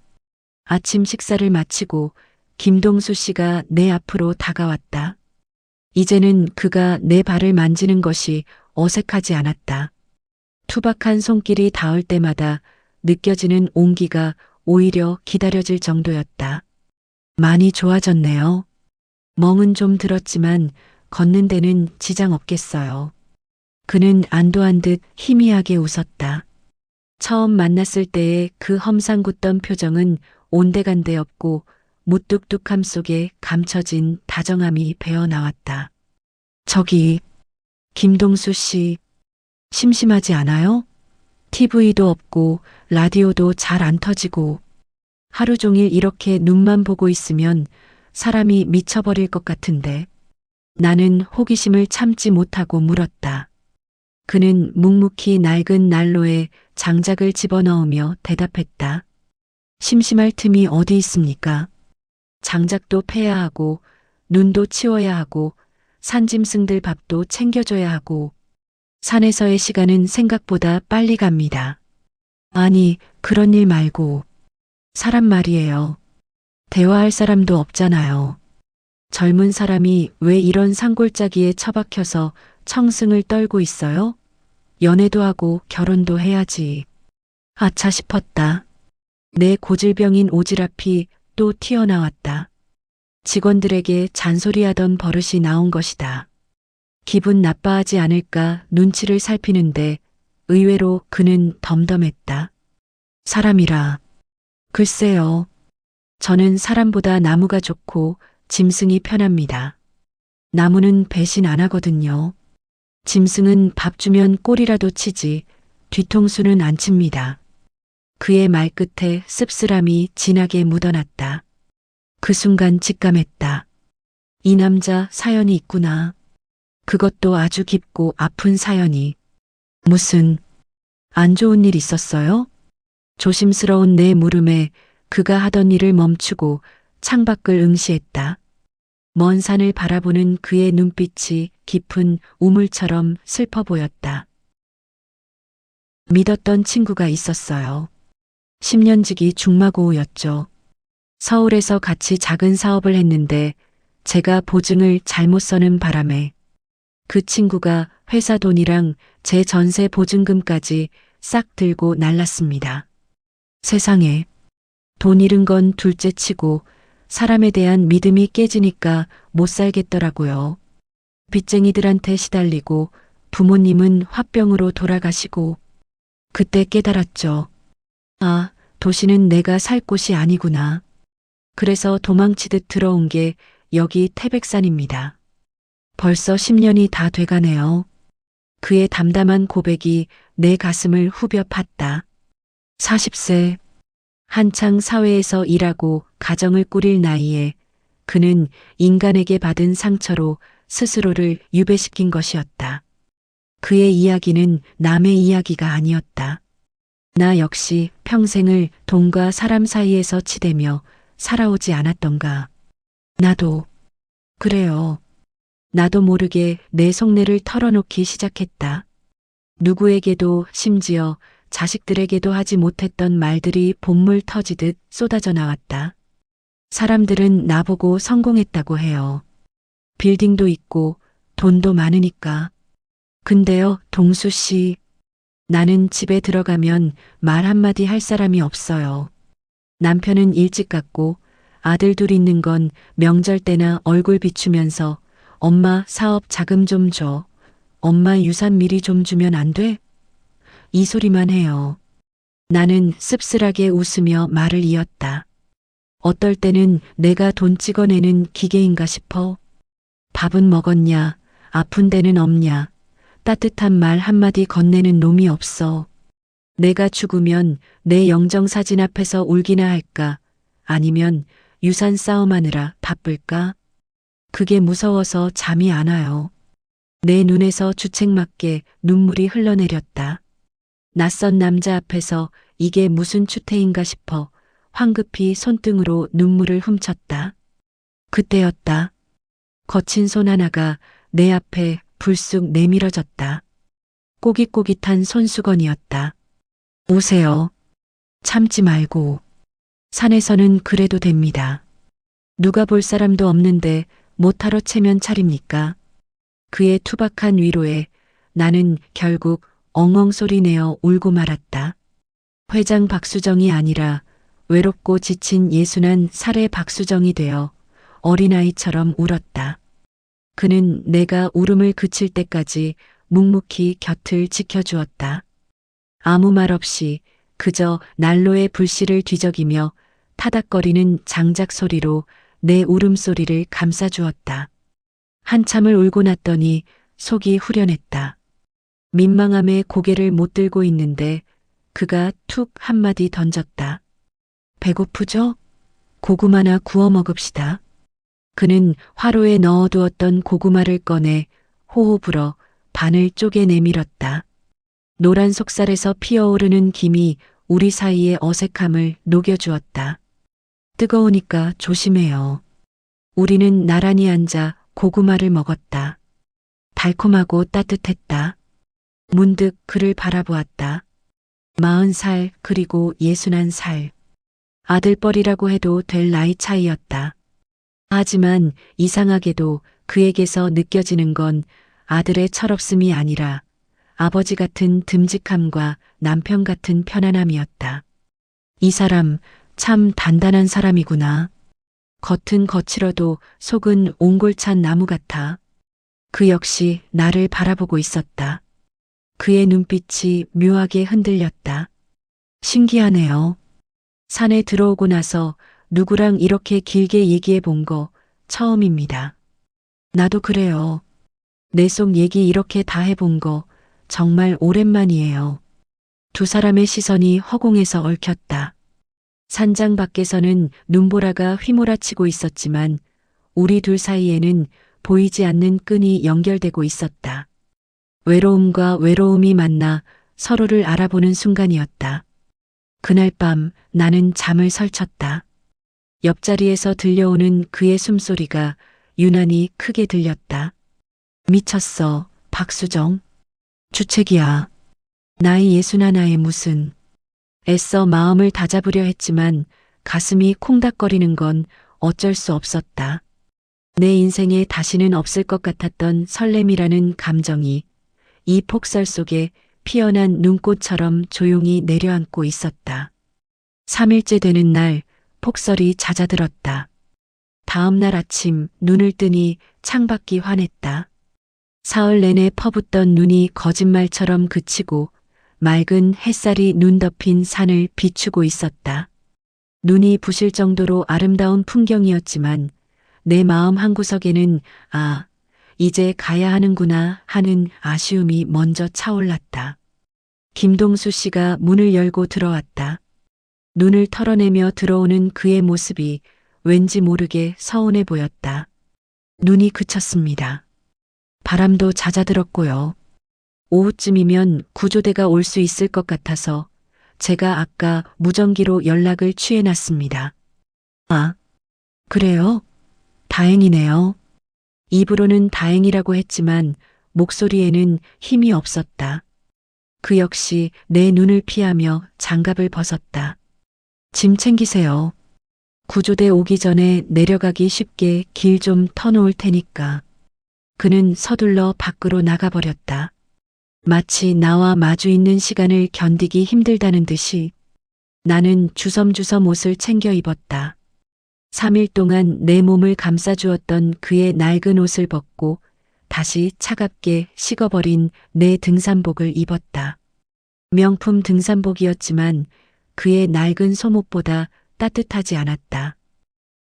아침 식사를 마치고 김동수 씨가 내 앞으로 다가왔다. 이제는 그가 내 발을 만지는 것이 어색하지 않았다. 투박한 손길이 닿을 때마다 느껴지는 온기가 오히려 기다려질 정도였다. 많이 좋아졌네요. 멍은 좀 들었지만 걷는 데는 지장 없겠어요. 그는 안도한 듯 희미하게 웃었다. 처음 만났을 때의 그 험상궂던 표정은 온데간데 없고 무뚝뚝함 속에 감춰진 다정함이 배어나왔다. 저기, 김동수 씨, 심심하지 않아요? TV도 없고 라디오도 잘 안 터지고 하루 종일 이렇게 눈만 보고 있으면 사람이 미쳐버릴 것 같은데. 나는 호기심을 참지 못하고 물었다. 그는 묵묵히 낡은 난로에 장작을 집어넣으며 대답했다. 심심할 틈이 어디 있습니까? 장작도 패야 하고 눈도 치워야 하고 산짐승들 밥도 챙겨줘야 하고 산에서의 시간은 생각보다 빨리 갑니다. 아니, 그런 일 말고. 사람 말이에요. 대화할 사람도 없잖아요. 젊은 사람이 왜 이런 산골짜기에 처박혀서 청승을 떨고 있어요? 연애도 하고 결혼도 해야지. 아차 싶었다. 내 고질병인 오지랖이 또 튀어나왔다. 직원들에게 잔소리하던 버릇이 나온 것이다. 기분 나빠하지 않을까 눈치를 살피는데 의외로 그는 덤덤했다. 사람이라. 글쎄요. 저는 사람보다 나무가 좋고 짐승이 편합니다. 나무는 배신 안 하거든요. 짐승은 밥 주면 꼬리라도 치지 뒤통수는 안 칩니다. 그의 말끝에 씁쓸함이 진하게 묻어났다. 그 순간 직감했다. 이 남자 사연이 있구나. 그것도 아주 깊고 아픈 사연이. 무슨 안 좋은 일 있었어요? 조심스러운 내 물음에 그가 하던 일을 멈추고 창밖을 응시했다. 먼 산을 바라보는 그의 눈빛이 깊은 우물처럼 슬퍼 보였다. 믿었던 친구가 있었어요. 10년지기 중마고우였죠. 서울에서 같이 작은 사업을 했는데 제가 보증을 잘못 서는 바람에 그 친구가 회사 돈이랑 제 전세 보증금까지 싹 들고 날랐습니다. 세상에, 돈 잃은 건 둘째 치고 사람에 대한 믿음이 깨지니까 못 살겠더라고요. 빚쟁이들한테 시달리고 부모님은 화병으로 돌아가시고 그때 깨달았죠. 아, 도시는 내가 살 곳이 아니구나. 그래서 도망치듯 들어온 게 여기 태백산입니다. 벌써 10년이 다 돼가네요. 그의 담담한 고백이 내 가슴을 후벼 팠다. 40세, 한창 사회에서 일하고 가정을 꾸릴 나이에 그는 인간에게 받은 상처로 스스로를 유배시킨 것이었다. 그의 이야기는 남의 이야기가 아니었다. 나 역시 평생을 돈과 사람 사이에서 치대며 살아오지 않았던가. 나도, 그래요. 나도 모르게 내 속내를 털어놓기 시작했다. 누구에게도 심지어 자식들에게도 하지 못했던 말들이 본물 터지듯 쏟아져 나왔다. 사람들은 나보고 성공했다고 해요. 빌딩도 있고 돈도 많으니까. 근데요, 동수 씨. 나는 집에 들어가면 말 한마디 할 사람이 없어요. 남편은 일찍 갔고 아들 둘 있는 건 명절 때나 얼굴 비추면서 엄마 사업 자금 좀 줘. 엄마 유산 미리 좀 주면 안 돼? 이 소리만 해요. 나는 씁쓸하게 웃으며 말을 이었다. 어떨 때는 내가 돈 찍어내는 기계인가 싶어. 밥은 먹었냐? 아픈 데는 없냐? 따뜻한 말 한마디 건네는 놈이 없어. 내가 죽으면 내 영정사진 앞에서 울기나 할까? 아니면 유산 싸움하느라 바쁠까? 그게 무서워서 잠이 안 와요. 내 눈에서 주책맞게 눈물이 흘러내렸다. 낯선 남자 앞에서 이게 무슨 추태인가 싶어 황급히 손등으로 눈물을 훔쳤다. 그때였다. 거친 손 하나가 내 앞에 불쑥 내밀어졌다. 꼬깃꼬깃한 손수건이었다. 오세요. 참지 말고. 산에서는 그래도 됩니다. 누가 볼 사람도 없는데 못하러 체면 차립니까? 그의 투박한 위로에 나는 결국 엉엉 소리 내어 울고 말았다. 회장 박수정이 아니라 외롭고 지친 예순한 살의 박수정이 되어 어린아이처럼 울었다. 그는 내가 울음을 그칠 때까지 묵묵히 곁을 지켜주었다. 아무 말 없이 그저 난로의 불씨를 뒤적이며 타닥거리는 장작 소리로 내 울음소리를 감싸주었다. 한참을 울고 났더니 속이 후련했다. 민망함에 고개를 못 들고 있는데 그가 툭 한마디 던졌다. 배고프죠? 고구마나 구워 먹읍시다. 그는 화로에 넣어두었던 고구마를 꺼내 호호 불어 반을 쪼개 내밀었다. 노란 속살에서 피어오르는 김이 우리 사이의 어색함을 녹여주었다. 뜨거우니까 조심해요. 우리는 나란히 앉아 고구마를 먹었다. 달콤하고 따뜻했다. 문득 그를 바라보았다. 40살 그리고 61살. 아들뻘이라고 해도 될 나이 차이였다. 하지만 이상하게도 그에게서 느껴지는 건 아들의 철없음이 아니라 아버지 같은 듬직함과 남편 같은 편안함이었다. 이 사람 참 단단한 사람이구나. 겉은 거칠어도 속은 옹골찬 나무 같아. 그 역시 나를 바라보고 있었다. 그의 눈빛이 묘하게 흔들렸다. 신기하네요. 산에 들어오고 나서 누구랑 이렇게 길게 얘기해 본 거 처음입니다. 나도 그래요. 내 속 얘기 이렇게 다 해본 거 정말 오랜만이에요. 두 사람의 시선이 허공에서 얽혔다. 산장 밖에서는 눈보라가 휘몰아치고 있었지만 우리 둘 사이에는 보이지 않는 끈이 연결되고 있었다. 외로움과 외로움이 만나 서로를 알아보는 순간이었다. 그날 밤 나는 잠을 설쳤다. 옆자리에서 들려오는 그의 숨소리가 유난히 크게 들렸다. 미쳤어, 박수정. 주책이야. 나이 61에 무슨. 애써 마음을 다잡으려 했지만 가슴이 콩닥거리는 건 어쩔 수 없었다. 내 인생에 다시는 없을 것 같았던 설렘이라는 감정이 이 폭설 속에 피어난 눈꽃처럼 조용히 내려앉고 있었다. 3일째 되는 날 폭설이 잦아들었다. 다음 날 아침 눈을 뜨니 창밖이 환했다. 사흘 내내 퍼붓던 눈이 거짓말처럼 그치고 맑은 햇살이 눈 덮인 산을 비추고 있었다. 눈이 부실 정도로 아름다운 풍경이었지만 내 마음 한구석에는 이제 가야 하는구나 하는 아쉬움이 먼저 차올랐다. 김동수 씨가 문을 열고 들어왔다. 눈을 털어내며 들어오는 그의 모습이 왠지 모르게 서운해 보였다. 눈이 그쳤습니다. 바람도 잦아들었고요. 오후쯤이면 구조대가 올 수 있을 것 같아서 제가 아까 무전기로 연락을 취해놨습니다. 그래요? 다행이네요. 입으로는 다행이라고 했지만 목소리에는 힘이 없었다. 그 역시 내 눈을 피하며 장갑을 벗었다. 짐 챙기세요. 구조대 오기 전에 내려가기 쉽게 길 좀 터놓을 테니까. 그는 서둘러 밖으로 나가버렸다. 마치 나와 마주 있는 시간을 견디기 힘들다는 듯이 나는 주섬주섬 옷을 챙겨 입었다. 3일 동안 내 몸을 감싸주었던 그의 낡은 옷을 벗고 다시 차갑게 식어버린 내 등산복을 입었다. 명품 등산복이었지만 그의 낡은 소목보다 따뜻하지 않았다.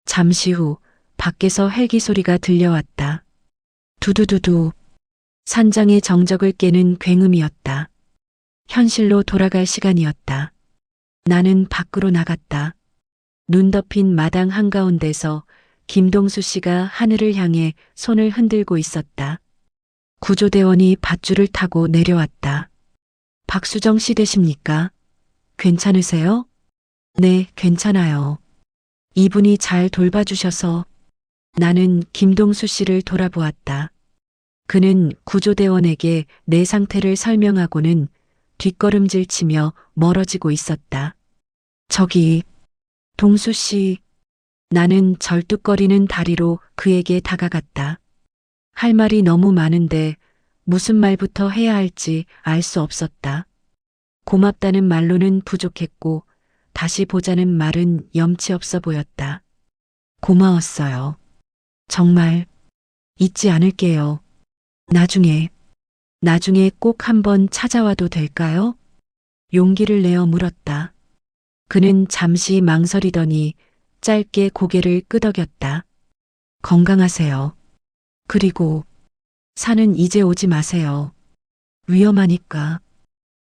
잠시 후 밖에서 헬기 소리가 들려왔다. 두두두두. 산장의 정적을 깨는 굉음이었다. 현실로 돌아갈 시간이었다. 나는 밖으로 나갔다. 눈 덮인 마당 한가운데서 김동수 씨가 하늘을 향해 손을 흔들고 있었다. 구조대원이 밧줄을 타고 내려왔다. 박수정 씨 되십니까? 괜찮으세요? 네, 괜찮아요. 이분이 잘 돌봐주셔서. 나는 김동수 씨를 돌아보았다. 그는 구조대원에게 내 상태를 설명하고는 뒷걸음질 치며 멀어지고 있었다. 저기, 동수 씨. 나는 절뚝거리는 다리로 그에게 다가갔다. 할 말이 너무 많은데 무슨 말부터 해야 할지 알 수 없었다. 고맙다는 말로는 부족했고 다시 보자는 말은 염치 없어 보였다. 고마웠어요. 정말 잊지 않을게요. 나중에 꼭 한번 찾아와도 될까요? 용기를 내어 물었다. 그는 잠시 망설이더니 짧게 고개를 끄덕였다. 건강하세요. 그리고 산은 이제 오지 마세요. 위험하니까.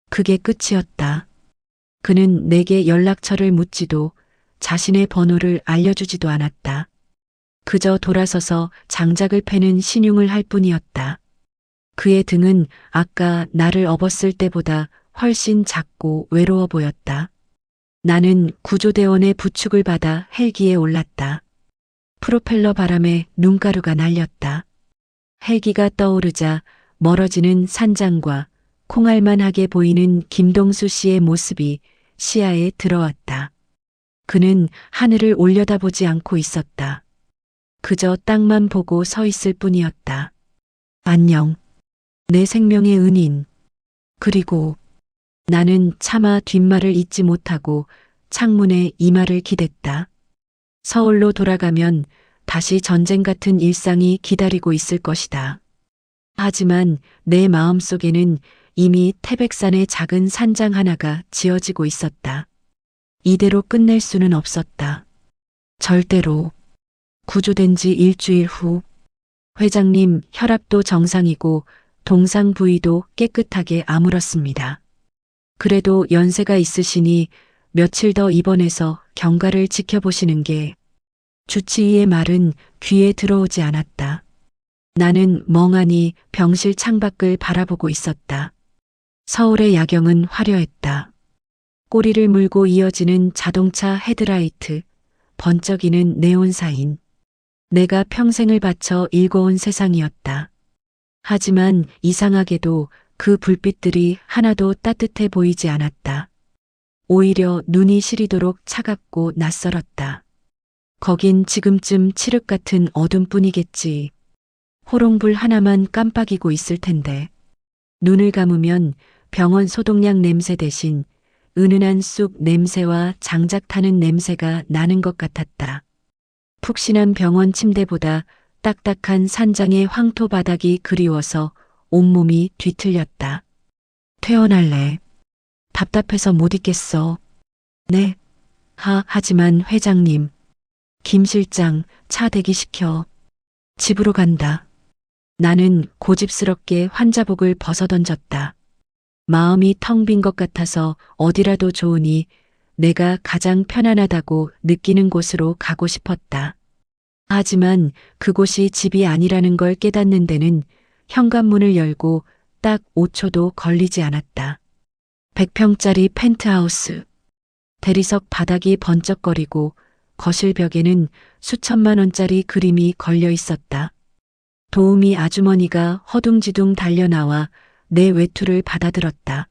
그게 끝이었다. 그는 내게 연락처를 묻지도 자신의 번호를 알려주지도 않았다. 그저 돌아서서 장작을 패는 신용을 할 뿐이었다. 그의 등은 아까 나를 업었을 때보다 훨씬 작고 외로워 보였다. 나는 구조대원의 부축을 받아 헬기에 올랐다. 프로펠러 바람에 눈가루가 날렸다. 헬기가 떠오르자 멀어지는 산장과 콩알만하게 보이는 김동수 씨의 모습이 시야에 들어왔다. 그는 하늘을 올려다보지 않고 있었다. 그저 땅만 보고 서 있을 뿐이었다. 안녕. 내 생명의 은인. 그리고 나는 차마 뒷말을 잇지 못하고 창문에 이마를 기댔다. 서울로 돌아가면 다시 전쟁 같은 일상이 기다리고 있을 것이다. 하지만 내 마음속에는 이미 태백산의 작은 산장 하나가 지어지고 있었다. 이대로 끝낼 수는 없었다. 절대로. 구조된 지 일주일 후, 회장님 혈압도 정상이고 동상 부위도 깨끗하게 아물었습니다. 그래도 연세가 있으시니 며칠 더 입원해서 경과를 지켜보시는 게. 주치의의 말은 귀에 들어오지 않았다. 나는 멍하니 병실 창밖을 바라보고 있었다. 서울의 야경은 화려했다. 꼬리를 물고 이어지는 자동차 헤드라이트, 번쩍이는 네온사인. 내가 평생을 바쳐 일궈온 세상이었다. 하지만 이상하게도 그 불빛들이 하나도 따뜻해 보이지 않았다. 오히려 눈이 시리도록 차갑고 낯설었다. 거긴 지금쯤 칠흑 같은 어둠뿐이겠지. 호롱불 하나만 깜빡이고 있을 텐데. 눈을 감으면 병원 소독약 냄새 대신 은은한 쑥 냄새와 장작 타는 냄새가 나는 것 같았다. 푹신한 병원 침대보다 딱딱한 산장의 황토 바닥이 그리워서 온몸이 뒤틀렸다. 퇴원할래. 답답해서 못 있겠어. 네. 하지만 회장님. 김 실장 차 대기시켜. 집으로 간다. 나는 고집스럽게 환자복을 벗어던졌다. 마음이 텅 빈 것 같아서 어디라도 좋으니 내가 가장 편안하다고 느끼는 곳으로 가고 싶었다. 하지만 그곳이 집이 아니라는 걸 깨닫는 데는 현관문을 열고 딱 5초도 걸리지 않았다. 100평짜리 펜트하우스. 대리석 바닥이 번쩍거리고 거실 벽에는 수천만 원짜리 그림이 걸려 있었다. 도우미 아주머니가 허둥지둥 달려나와 내 외투를 받아들었다.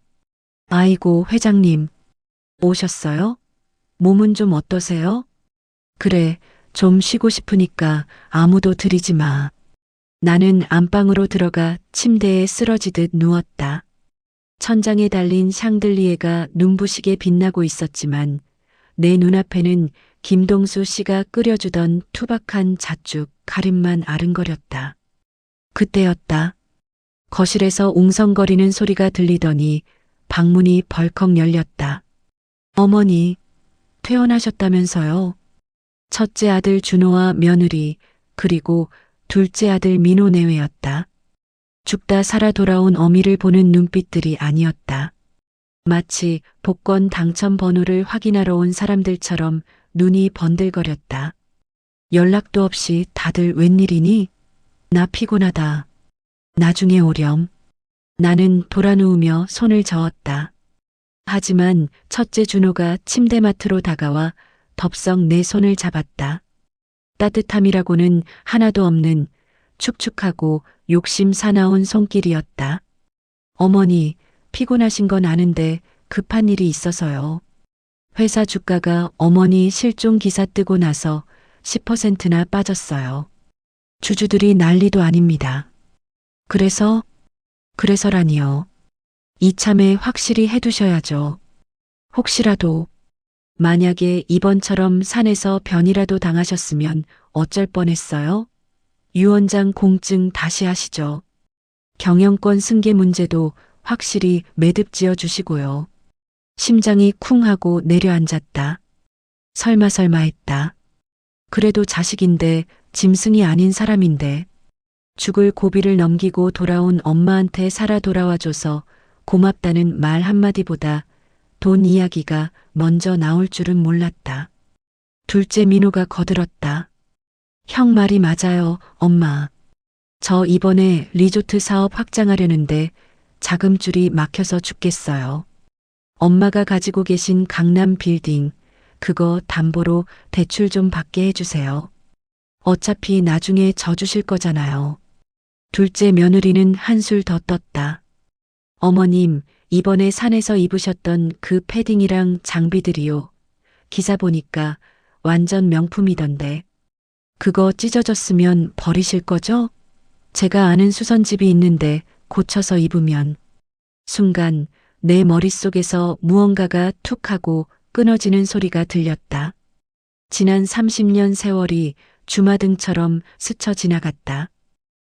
아이고, 회장님. 오셨어요? 몸은 좀 어떠세요? 그래, 좀 쉬고 싶으니까 아무도 들이지 마. 나는 안방으로 들어가 침대에 쓰러지듯 누웠다. 천장에 달린 샹들리에가 눈부시게 빛나고 있었지만 내 눈앞에는 김동수 씨가 끓여주던 투박한 잣죽 가림만 아른거렸다. 그때였다. 거실에서 웅성거리는 소리가 들리더니 방문이 벌컥 열렸다. 어머니, 퇴원하셨다면서요? 첫째 아들 준호와 며느리, 그리고 둘째 아들 민호 내외였다. 죽다 살아 돌아온 어미를 보는 눈빛들이 아니었다. 마치 복권 당첨 번호를 확인하러 온 사람들처럼 눈이 번들거렸다. 연락도 없이 다들 웬일이니? 나 피곤하다. 나중에 오렴. 나는 돌아누우며 손을 저었다. 하지만 첫째 준호가 침대맡으로 다가와 덥석 내 손을 잡았다. 따뜻함이라고는 하나도 없는 축축하고 욕심 사나운 손길이었다. 어머니, 피곤하신 건 아는데 급한 일이 있어서요. 회사 주가가 어머니 실종 기사 뜨고 나서 10%나 빠졌어요. 주주들이 난리도 아닙니다. 그래서라니요. 이참에 확실히 해두셔야죠. 혹시라도 만약에 이번처럼 산에서 변이라도 당하셨으면 어쩔 뻔했어요? 유 원장 공증 다시 하시죠. 경영권 승계 문제도 확실히 매듭 지어 주시고요. 심장이 쿵 하고 내려앉았다. 설마 했다. 그래도 자식인데 짐승이 아닌 사람인데 죽을 고비를 넘기고 돌아온 엄마한테 살아 돌아와줘서 고맙다는 말 한마디보다 돈 이야기가 먼저 나올 줄은 몰랐다. 둘째 민호가 거들었다. 형 말이 맞아요, 엄마. 저 이번에 리조트 사업 확장하려는데 자금줄이 막혀서 죽겠어요. 엄마가 가지고 계신 강남 빌딩, 그거 담보로 대출 좀 받게 해주세요. 어차피 나중에 져 주실 거잖아요. 둘째 며느리는 한술 더 떴다. 어머님, 이번에 산에서 입으셨던 그 패딩이랑 장비들이요. 기사 보니까 완전 명품이던데. 그거 찢어졌으면 버리실 거죠? 제가 아는 수선집이 있는데 고쳐서 입으면. 순간 내 머릿속에서 무언가가 툭 하고 끊어지는 소리가 들렸다. 지난 30년 세월이 주마등처럼 스쳐 지나갔다.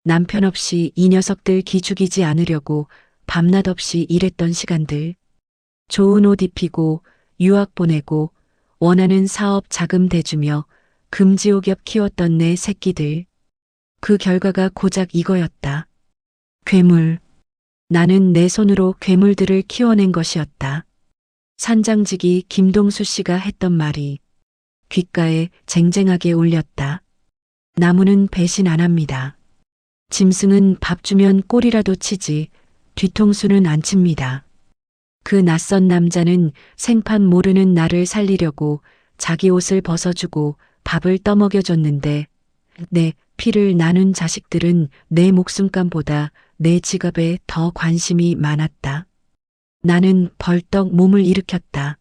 남편 없이 이 녀석들 기죽이지 않으려고 밤낮 없이 일했던 시간들. 좋은 옷 입히고 유학 보내고 원하는 사업 자금 대주며 금지옥엽 키웠던 내 새끼들. 그 결과가 고작 이거였다. 괴물. 나는 내 손으로 괴물들을 키워낸 것이었다. 산장직이 김동수 씨가 했던 말이 귓가에 쟁쟁하게 울렸다. 나무는 배신 안 합니다. 짐승은 밥 주면 꼬리라도 치지 뒤통수는 안 칩니다. 그 낯선 남자는 생판 모르는 나를 살리려고 자기 옷을 벗어주고 밥을 떠먹여줬는데 내 피를 나눈 자식들은 내 목숨감보다 내 지갑에 더 관심이 많았다. 나는 벌떡 몸을 일으켰다.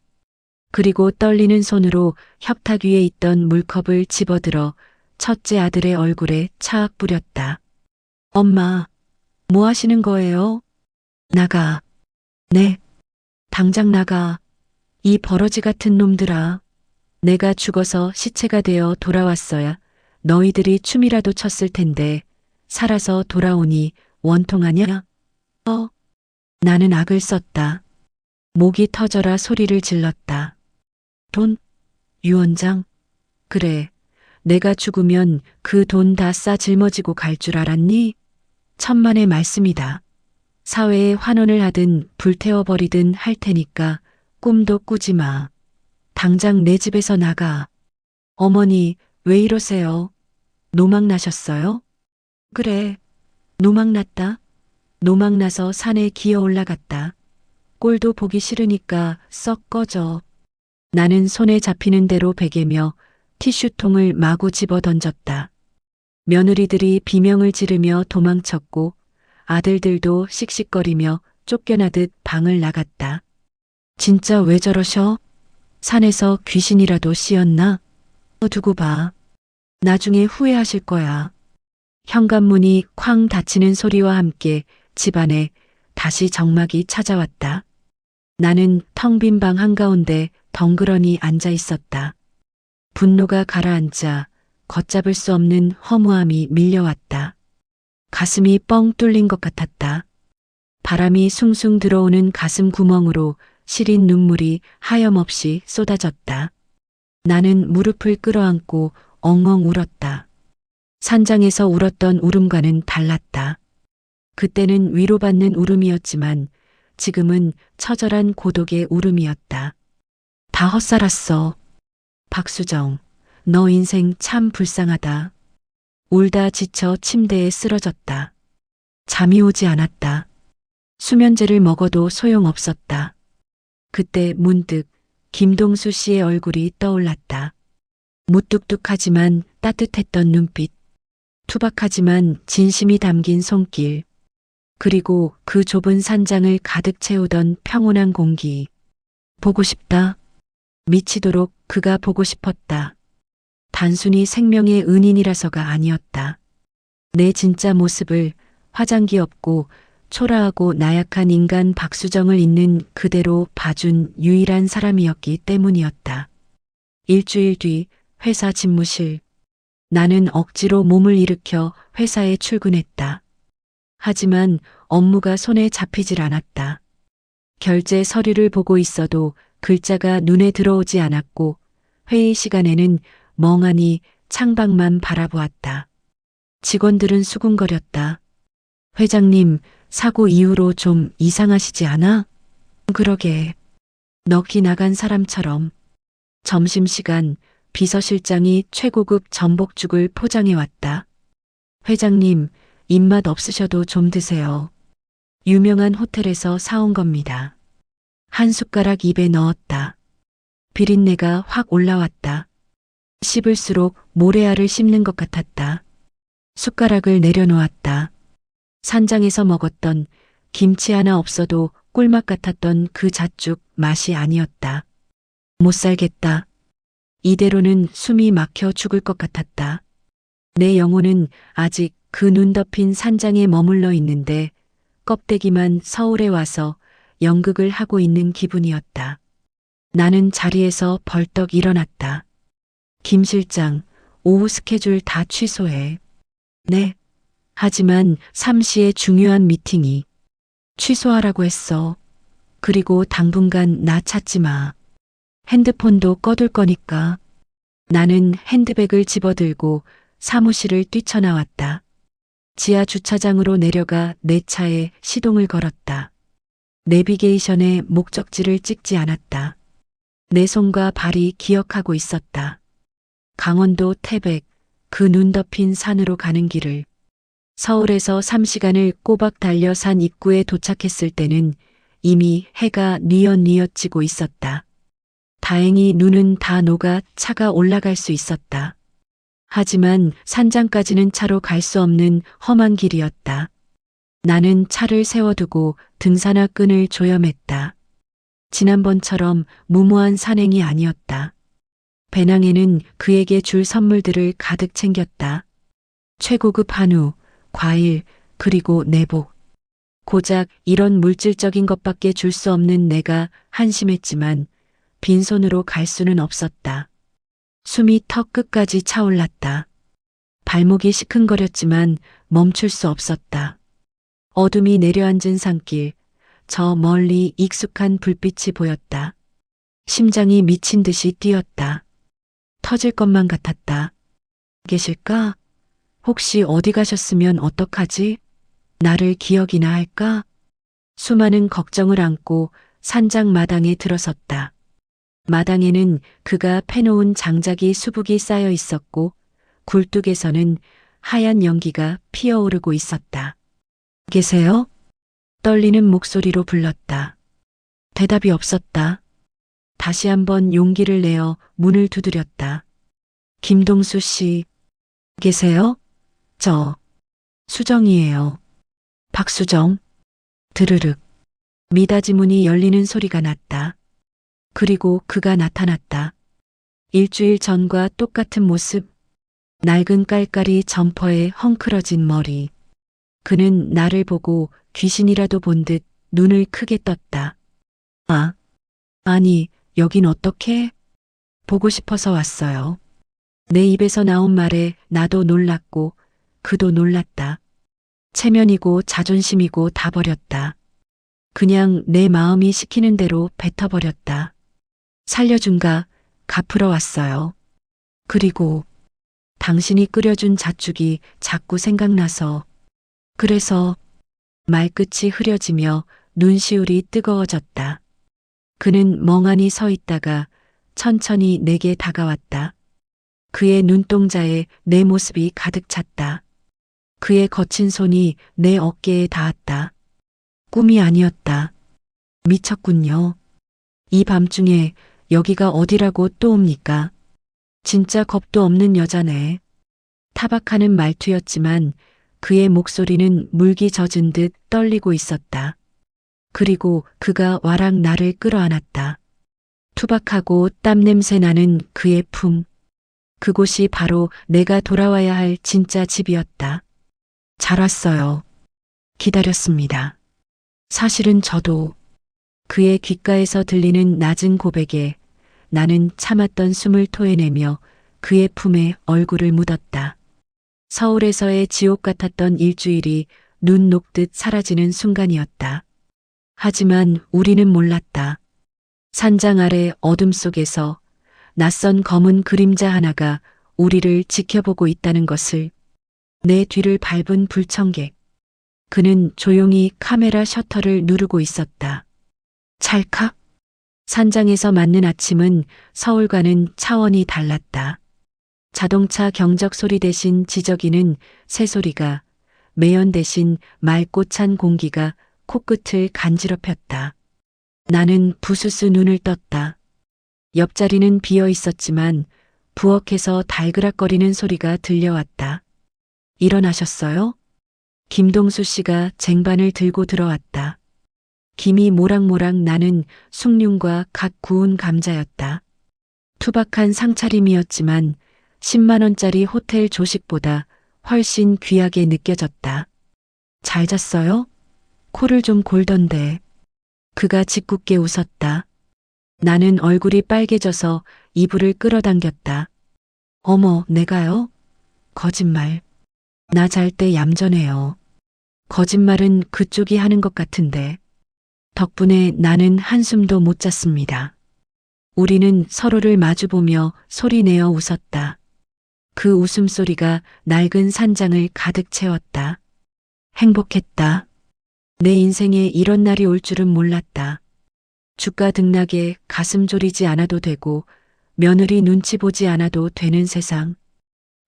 그리고 떨리는 손으로 협탁 위에 있던 물컵을 집어들어 첫째 아들의 얼굴에 차악 뿌렸다. 엄마, 뭐 하시는 거예요? 나가. 네. 당장 나가. 이 버러지 같은 놈들아. 내가 죽어서 시체가 되어 돌아왔어야 너희들이 춤이라도 췄을 텐데 살아서 돌아오니 원통하냐? 나는 악을 썼다. 목이 터져라 소리를 질렀다. 돈? 유원장? 그래. 내가 죽으면 그 돈 다 싸 짊어지고 갈 줄 알았니? 천만의 말씀이다. 사회에 환원을 하든 불태워버리든 할 테니까 꿈도 꾸지 마. 당장 내 집에서 나가. 어머니, 왜 이러세요? 노망 나셨어요? 그래. 노망 났다. 노망 나서 산에 기어 올라갔다. 꼴도 보기 싫으니까 썩 꺼져. 나는 손에 잡히는 대로 베개며 티슈통을 마구 집어 던졌다. 며느리들이 비명을 지르며 도망쳤고 아들들도 씩씩거리며 쫓겨나듯 방을 나갔다. 진짜 왜 저러셔? 산에서 귀신이라도 씌었나? 두고 봐. 나중에 후회하실 거야. 현관문이 쾅 닫히는 소리와 함께 집안에 다시 정막이 찾아왔다. 나는 텅 빈 방 한가운데 덩그러니 앉아 있었다. 분노가 가라앉자 걷잡을 수 없는 허무함이 밀려왔다. 가슴이 뻥 뚫린 것 같았다. 바람이 숭숭 들어오는 가슴 구멍으로 시린 눈물이 하염없이 쏟아졌다. 나는 무릎을 끌어안고 엉엉 울었다. 산장에서 울었던 울음과는 달랐다. 그때는 위로받는 울음이었지만 지금은 처절한 고독의 울음이었다. 다 헛살았어. 박수정, 너 인생 참 불쌍하다. 울다 지쳐 침대에 쓰러졌다. 잠이 오지 않았다. 수면제를 먹어도 소용없었다. 그때 문득 김동수 씨의 얼굴이 떠올랐다. 무뚝뚝하지만 따뜻했던 눈빛, 투박하지만 진심이 담긴 손길, 그리고 그 좁은 산장을 가득 채우던 평온한 공기. 보고 싶다. 미치도록 그가 보고 싶었다. 단순히 생명의 은인이라서가 아니었다. 내 진짜 모습을 화장기 없고 초라하고 나약한 인간 박수정을 있는 그대로 봐준 유일한 사람이었기 때문이었다. 일주일 뒤 회사 집무실. 나는 억지로 몸을 일으켜 회사에 출근했다. 하지만 업무가 손에 잡히질 않았다. 결제 서류를 보고 있어도 글자가 눈에 들어오지 않았고 회의 시간에는 멍하니 창밖만 바라보았다. 직원들은 수군거렸다. 회장님, 사고 이후로 좀 이상하시지 않아? 그러게. 넋이 나간 사람처럼. 점심시간 비서실장이 최고급 전복죽을 포장해 왔다. 회장님, 입맛 없으셔도 좀 드세요. 유명한 호텔에서 사온 겁니다. 한 숟가락 입에 넣었다. 비린내가 확 올라왔다. 씹을수록 모래알을 씹는 것 같았다. 숟가락을 내려놓았다. 산장에서 먹었던 김치 하나 없어도 꿀맛 같았던 그 잣죽 맛이 아니었다. 못 살겠다. 이대로는 숨이 막혀 죽을 것 같았다. 내 영혼은 아직 그 눈 덮인 산장에 머물러 있는데 껍데기만 서울에 와서 연극을 하고 있는 기분이었다. 나는 자리에서 벌떡 일어났다. 김 실장, 오후 스케줄 다 취소해. 네. 하지만 3시에 중요한 미팅이. 취소하라고 했어. 그리고 당분간 나 찾지 마. 핸드폰도 꺼둘 거니까. 나는 핸드백을 집어들고 사무실을 뛰쳐나왔다. 지하 주차장으로 내려가 내 차에 시동을 걸었다. 내비게이션에 목적지를 찍지 않았다. 내 손과 발이 기억하고 있었다. 강원도 태백, 그 눈 덮인 산으로 가는 길을. 서울에서 3시간을 꼬박 달려 산 입구에 도착했을 때는 이미 해가 뉘엿뉘엿 지고 있었다. 다행히 눈은 다 녹아 차가 올라갈 수 있었다. 하지만 산장까지는 차로 갈 수 없는 험한 길이었다. 나는 차를 세워두고 등산화 끈을 조염했다. 지난번처럼 무모한 산행이 아니었다. 배낭에는 그에게 줄 선물들을 가득 챙겼다. 최고급 한우, 과일, 그리고 내복. 고작 이런 물질적인 것밖에 줄 수 없는 내가 한심했지만 빈손으로 갈 수는 없었다. 숨이 턱 끝까지 차올랐다. 발목이 시큰거렸지만 멈출 수 없었다. 어둠이 내려앉은 산길, 저 멀리 익숙한 불빛이 보였다. 심장이 미친 듯이 뛰었다. 터질 것만 같았다. 계실까? 혹시 어디 가셨으면 어떡하지? 나를 기억이나 할까? 수많은 걱정을 안고 산장 마당에 들어섰다. 마당에는 그가 패놓은 장작이 수북이 쌓여 있었고 굴뚝에서는 하얀 연기가 피어오르고 있었다. 계세요? 떨리는 목소리로 불렀다. 대답이 없었다. 다시 한번 용기를 내어 문을 두드렸다. 김동수 씨, 계세요? 저, 수정이에요. 박수정. 드르륵. 미닫이 문이 열리는 소리가 났다. 그리고 그가 나타났다. 일주일 전과 똑같은 모습. 낡은 깔깔이 점퍼에 헝클어진 머리. 그는 나를 보고 귀신이라도 본 듯 눈을 크게 떴다. 아니, 여긴 어떻게? 보고 싶어서 왔어요. 내 입에서 나온 말에 나도 놀랐고 그도 놀랐다. 체면이고 자존심이고 다 버렸다. 그냥 내 마음이 시키는 대로 뱉어버렸다. 살려준가, 갚으러 왔어요. 그리고 당신이 끓여준 잣죽이 자꾸 생각나서. 그래서 말끝이 흐려지며 눈시울이 뜨거워졌다. 그는 멍하니 서 있다가 천천히 내게 다가왔다. 그의 눈동자에 내 모습이 가득 찼다. 그의 거친 손이 내 어깨에 닿았다. 꿈이 아니었다. 미쳤군요. 이 밤중에 여기가 어디라고 또 옵니까? 진짜 겁도 없는 여자네. 타박하는 말투였지만 그의 목소리는 물기 젖은 듯 떨리고 있었다. 그리고 그가 와락 나를 끌어안았다. 투박하고 땀냄새 나는 그의 품. 그곳이 바로 내가 돌아와야 할 진짜 집이었다. 잘 왔어요. 기다렸습니다. 사실은 저도. 그의 귓가에서 들리는 낮은 고백에 나는 참았던 숨을 토해내며 그의 품에 얼굴을 묻었다. 서울에서의 지옥 같았던 일주일이 눈 녹듯 사라지는 순간이었다. 하지만 우리는 몰랐다. 산장 아래 어둠 속에서 낯선 검은 그림자 하나가 우리를 지켜보고 있다는 것을. 내 뒤를 밟은 불청객. 그는 조용히 카메라 셔터를 누르고 있었다. 찰칵. 산장에서 맞는 아침은 서울과는 차원이 달랐다. 자동차 경적 소리 대신 지저귀는 새소리가, 매연 대신 맑고 찬 공기가 코끝을 간지럽혔다. 나는 부스스 눈을 떴다. 옆자리는 비어 있었지만 부엌에서 달그락거리는 소리가 들려왔다. 일어나셨어요? 김동수 씨가 쟁반을 들고 들어왔다. 김이 모락모락 나는 숭늉과 갓 구운 감자였다. 투박한 상차림이었지만 10만 원짜리 호텔 조식보다 훨씬 귀하게 느껴졌다. 잘 잤어요? 코를 좀 골던데. 그가 짓궂게 웃었다. 나는 얼굴이 빨개져서 이불을 끌어당겼다. 어머, 내가요? 거짓말. 나 잘 때 얌전해요. 거짓말은 그쪽이 하는 것 같은데. 덕분에 나는 한숨도 못 잤습니다. 우리는 서로를 마주보며 소리내어 웃었다. 그 웃음소리가 낡은 산장을 가득 채웠다. 행복했다. 내 인생에 이런 날이 올 줄은 몰랐다. 주가 등락에 가슴 졸이지 않아도 되고 며느리 눈치 보지 않아도 되는 세상.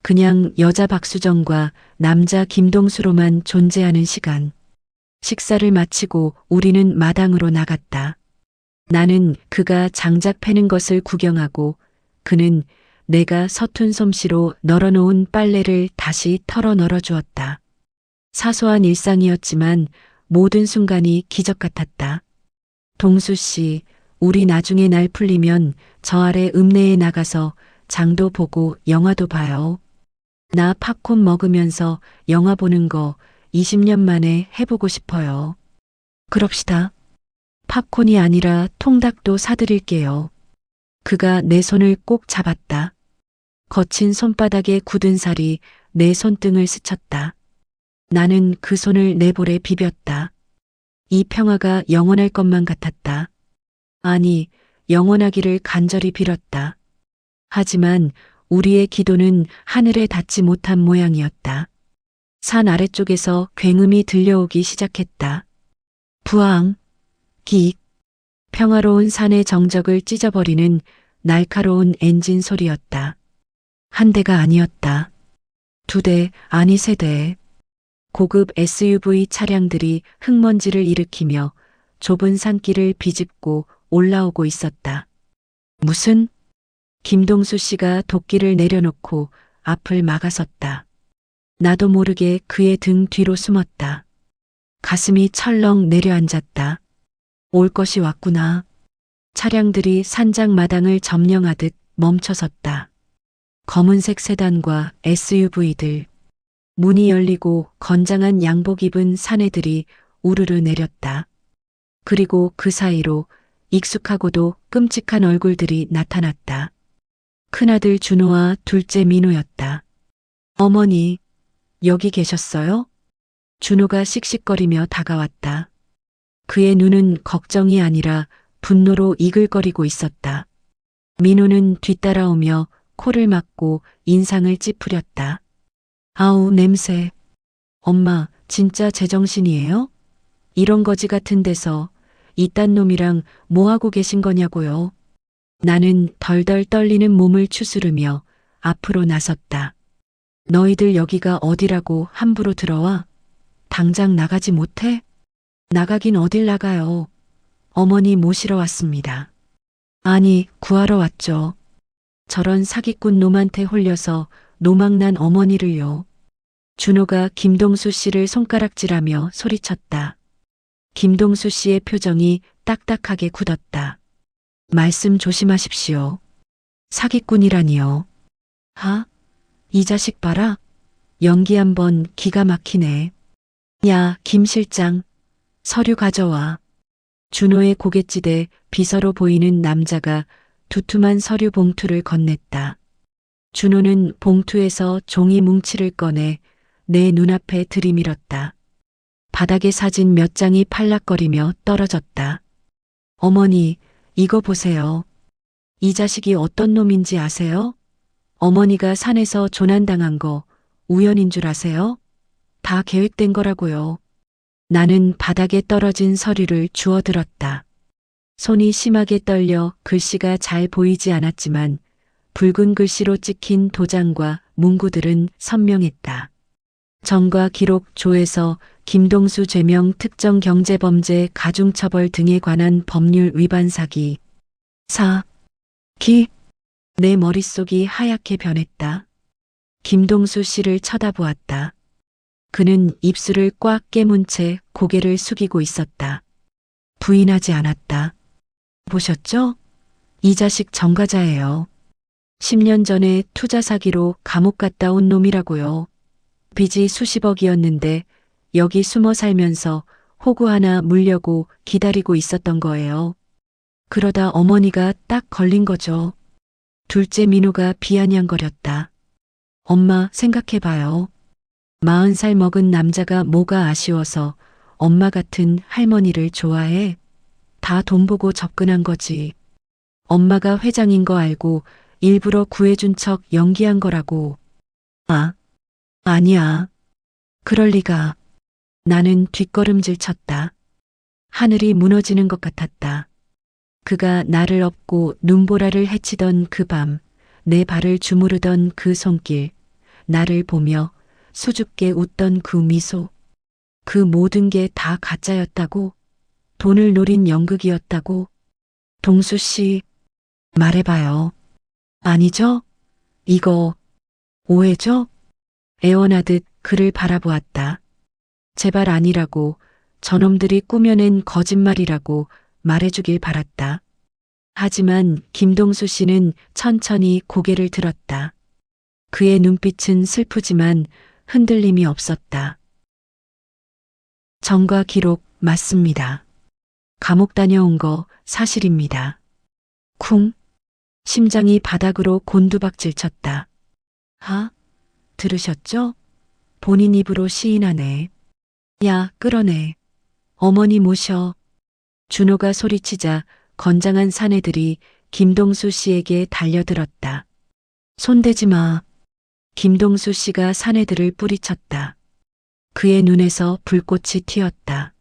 그냥 여자 박수정과 남자 김동수로만 존재하는 시간. 식사를 마치고 우리는 마당으로 나갔다. 나는 그가 장작 패는 것을 구경하고 그는 내가 서툰 솜씨로 널어놓은 빨래를 다시 털어 널어주었다. 사소한 일상이었지만 모든 순간이 기적 같았다. 동수 씨, 우리 나중에 날 풀리면 저 아래 읍내에 나가서 장도 보고 영화도 봐요. 나 팝콘 먹으면서 영화 보는 거 20년 만에 해보고 싶어요. 그럽시다. 팝콘이 아니라 통닭도 사드릴게요. 그가 내 손을 꼭 잡았다. 거친 손바닥에 굳은 살이 내 손등을 스쳤다. 나는 그 손을 내 볼에 비볐다. 이 평화가 영원할 것만 같았다. 아니, 영원하기를 간절히 빌었다. 하지만 우리의 기도는 하늘에 닿지 못한 모양이었다. 산 아래쪽에서 굉음이 들려오기 시작했다. 부앙, 긱. 평화로운 산의 정적을 찢어버리는 날카로운 엔진 소리였다. 한 대가 아니었다. 2대, 아니 3대. 고급 SUV 차량들이 흙먼지를 일으키며 좁은 산길을 비집고 올라오고 있었다. 무슨? 김동수 씨가 도끼를 내려놓고 앞을 막아섰다. 나도 모르게 그의 등 뒤로 숨었다. 가슴이 철렁 내려앉았다. 올 것이 왔구나. 차량들이 산장 마당을 점령하듯 멈춰섰다. 검은색 세단과 SUV들. 문이 열리고 건장한 양복 입은 사내들이 우르르 내렸다. 그리고 그 사이로 익숙하고도 끔찍한 얼굴들이 나타났다. 큰아들 준호와 둘째 민호였다. 어머니, 여기 계셨어요? 준호가 씩씩거리며 다가왔다. 그의 눈은 걱정이 아니라 분노로 이글거리고 있었다. 민호는 뒤따라오며 코를 막고 인상을 찌푸렸다. 아우, 냄새. 엄마, 진짜 제정신이에요? 이런 거지 같은 데서 이딴 놈이랑 뭐하고 계신 거냐고요. 나는 덜덜 떨리는 몸을 추스르며 앞으로 나섰다. 너희들 여기가 어디라고 함부로 들어와? 당장 나가지 못해? 나가긴 어딜 나가요. 어머니 모시러 왔습니다. 아니, 구하러 왔죠. 저런 사기꾼 놈한테 홀려서 노망난 어머니를요. 준호가 김동수 씨를 손가락질하며 소리쳤다. 김동수 씨의 표정이 딱딱하게 굳었다. 말씀 조심하십시오. 사기꾼이라니요. 하? 이 자식 봐라. 연기 한번 기가 막히네. 야, 김 실장. 서류 가져와. 준호의 고갯지대 비서로 보이는 남자가 두툼한 서류 봉투를 건넸다. 준호는 봉투에서 종이 뭉치를 꺼내 내 눈앞에 들이밀었다. 바닥에 사진 몇 장이 팔락거리며 떨어졌다. 어머니, 이거 보세요. 이 자식이 어떤 놈인지 아세요? 어머니가 산에서 조난당한 거 우연인 줄 아세요? 다 계획된 거라고요. 나는 바닥에 떨어진 서류를 주워들었다. 손이 심하게 떨려 글씨가 잘 보이지 않았지만 붉은 글씨로 찍힌 도장과 문구들은 선명했다. 정과 기록 조에서 김동수 죄명 특정 경제범죄 가중처벌 등에 관한 법률 위반 사기. 내 머릿속이 하얗게 변했다. 김동수 씨를 쳐다보았다. 그는 입술을 꽉 깨문 채 고개를 숙이고 있었다. 부인하지 않았다. 보셨죠? 이 자식 전과자예요. 10년 전에 투자 사기로 감옥 갔다 온 놈이라고요. 빚이 수십억이었는데 여기 숨어 살면서 호구 하나 물려고 기다리고 있었던 거예요. 그러다 어머니가 딱 걸린 거죠. 둘째 민호가 비아냥거렸다. 엄마 생각해봐요. 40살 먹은 남자가 뭐가 아쉬워서 엄마 같은 할머니를 좋아해? 다 돈 보고 접근한 거지. 엄마가 회장인 거 알고 일부러 구해준 척 연기한 거라고. 아, 아니야. 그럴 리가. 나는 뒷걸음질 쳤다. 하늘이 무너지는 것 같았다. 그가 나를 업고 눈보라를 헤치던 그 밤, 내 발을 주무르던 그 손길, 나를 보며 수줍게 웃던 그 미소, 그 모든 게 다 가짜였다고, 돈을 노린 연극이었다고. 동수 씨, 말해봐요. 아니죠? 이거 오해죠? 애원하듯 그를 바라보았다. 제발 아니라고, 저놈들이 꾸며낸 거짓말이라고 말해주길 바랐다. 하지만 김동수 씨는 천천히 고개를 들었다. 그의 눈빛은 슬프지만 흔들림이 없었다. 전과 기록 맞습니다. 감옥 다녀온 거 사실입니다. 쿵. 심장이 바닥으로 곤두박질 쳤다. 하? 들으셨죠? 본인 입으로 시인하네. 야, 끌어내. 어머니 모셔. 준호가 소리치자 건장한 사내들이 김동수 씨에게 달려들었다. 손대지 마. 김동수 씨가 사내들을 뿌리쳤다. 그의 눈에서 불꽃이 튀었다.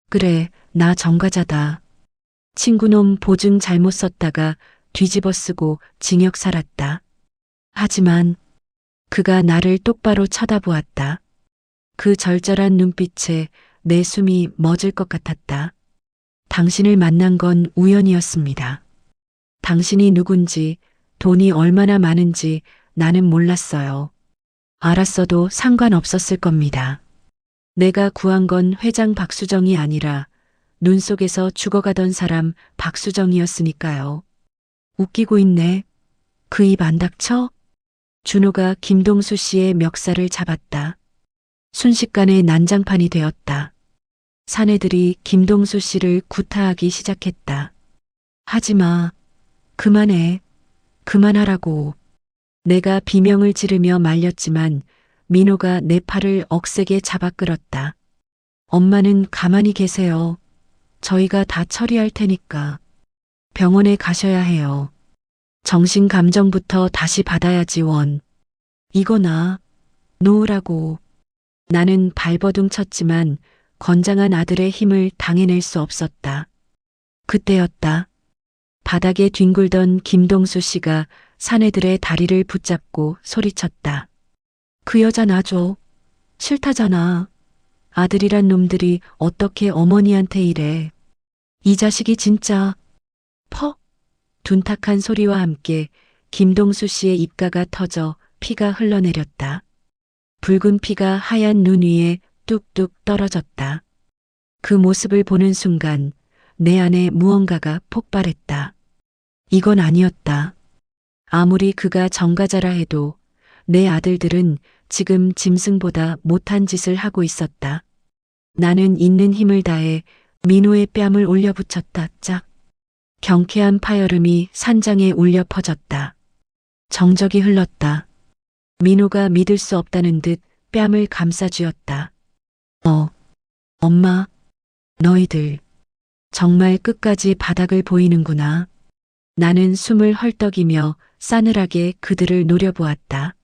그래, 나 전과자다. 친구놈 보증 잘못 썼다가 뒤집어 쓰고 징역 살았다. 하지만 그가 나를 똑바로 쳐다보았다. 그 절절한 눈빛에 내 숨이 멎을 것 같았다. 당신을 만난 건 우연이었습니다. 당신이 누군지, 돈이 얼마나 많은지 나는 몰랐어요. 알았어도 상관없었을 겁니다. 내가 구한 건 회장 박수정이 아니라 눈 속에서 죽어가던 사람 박수정이었으니까요. 웃기고 있네. 그 입 안 닥쳐? 준호가 김동수 씨의 멱살을 잡았다. 순식간에 난장판이 되었다. 사내들이 김동수 씨를 구타하기 시작했다. 하지마. 그만해. 그만하라고. 내가 비명을 지르며 말렸지만 민호가 내 팔을 억세게 잡아 끌었다. 엄마는 가만히 계세요. 저희가 다 처리할 테니까. 병원에 가셔야 해요. 정신 감정부터 다시 받아야지 원. 이거나 놓으라고. 나는 발버둥 쳤지만 건장한 아들의 힘을 당해낼 수 없었다. 그때였다. 바닥에 뒹굴던 김동수 씨가 사내들의 다리를 붙잡고 소리쳤다. 그 여자 놔줘. 싫다잖아. 아들이란 놈들이 어떻게 어머니한테 이래. 이 자식이 진짜. 퍼. 둔탁한 소리와 함께 김동수 씨의 입가가 터져 피가 흘러내렸다. 붉은 피가 하얀 눈 위에 뚝뚝 떨어졌다. 그 모습을 보는 순간 내 안에 무언가가 폭발했다. 이건 아니었다. 아무리 그가 전과자라 해도 내 아들들은 지금 짐승보다 못한 짓을 하고 있었다. 나는 있는 힘을 다해 민호의 뺨을 올려붙였다. 짝. 경쾌한 파열음이 산장에 울려 퍼졌다. 정적이 흘렀다. 민호가 믿을 수 없다는 듯 뺨을 감싸쥐었다. 엄마, 너희들 정말 끝까지 바닥을 보이는구나. 나는 숨을 헐떡이며 싸늘하게 그들을 노려보았다.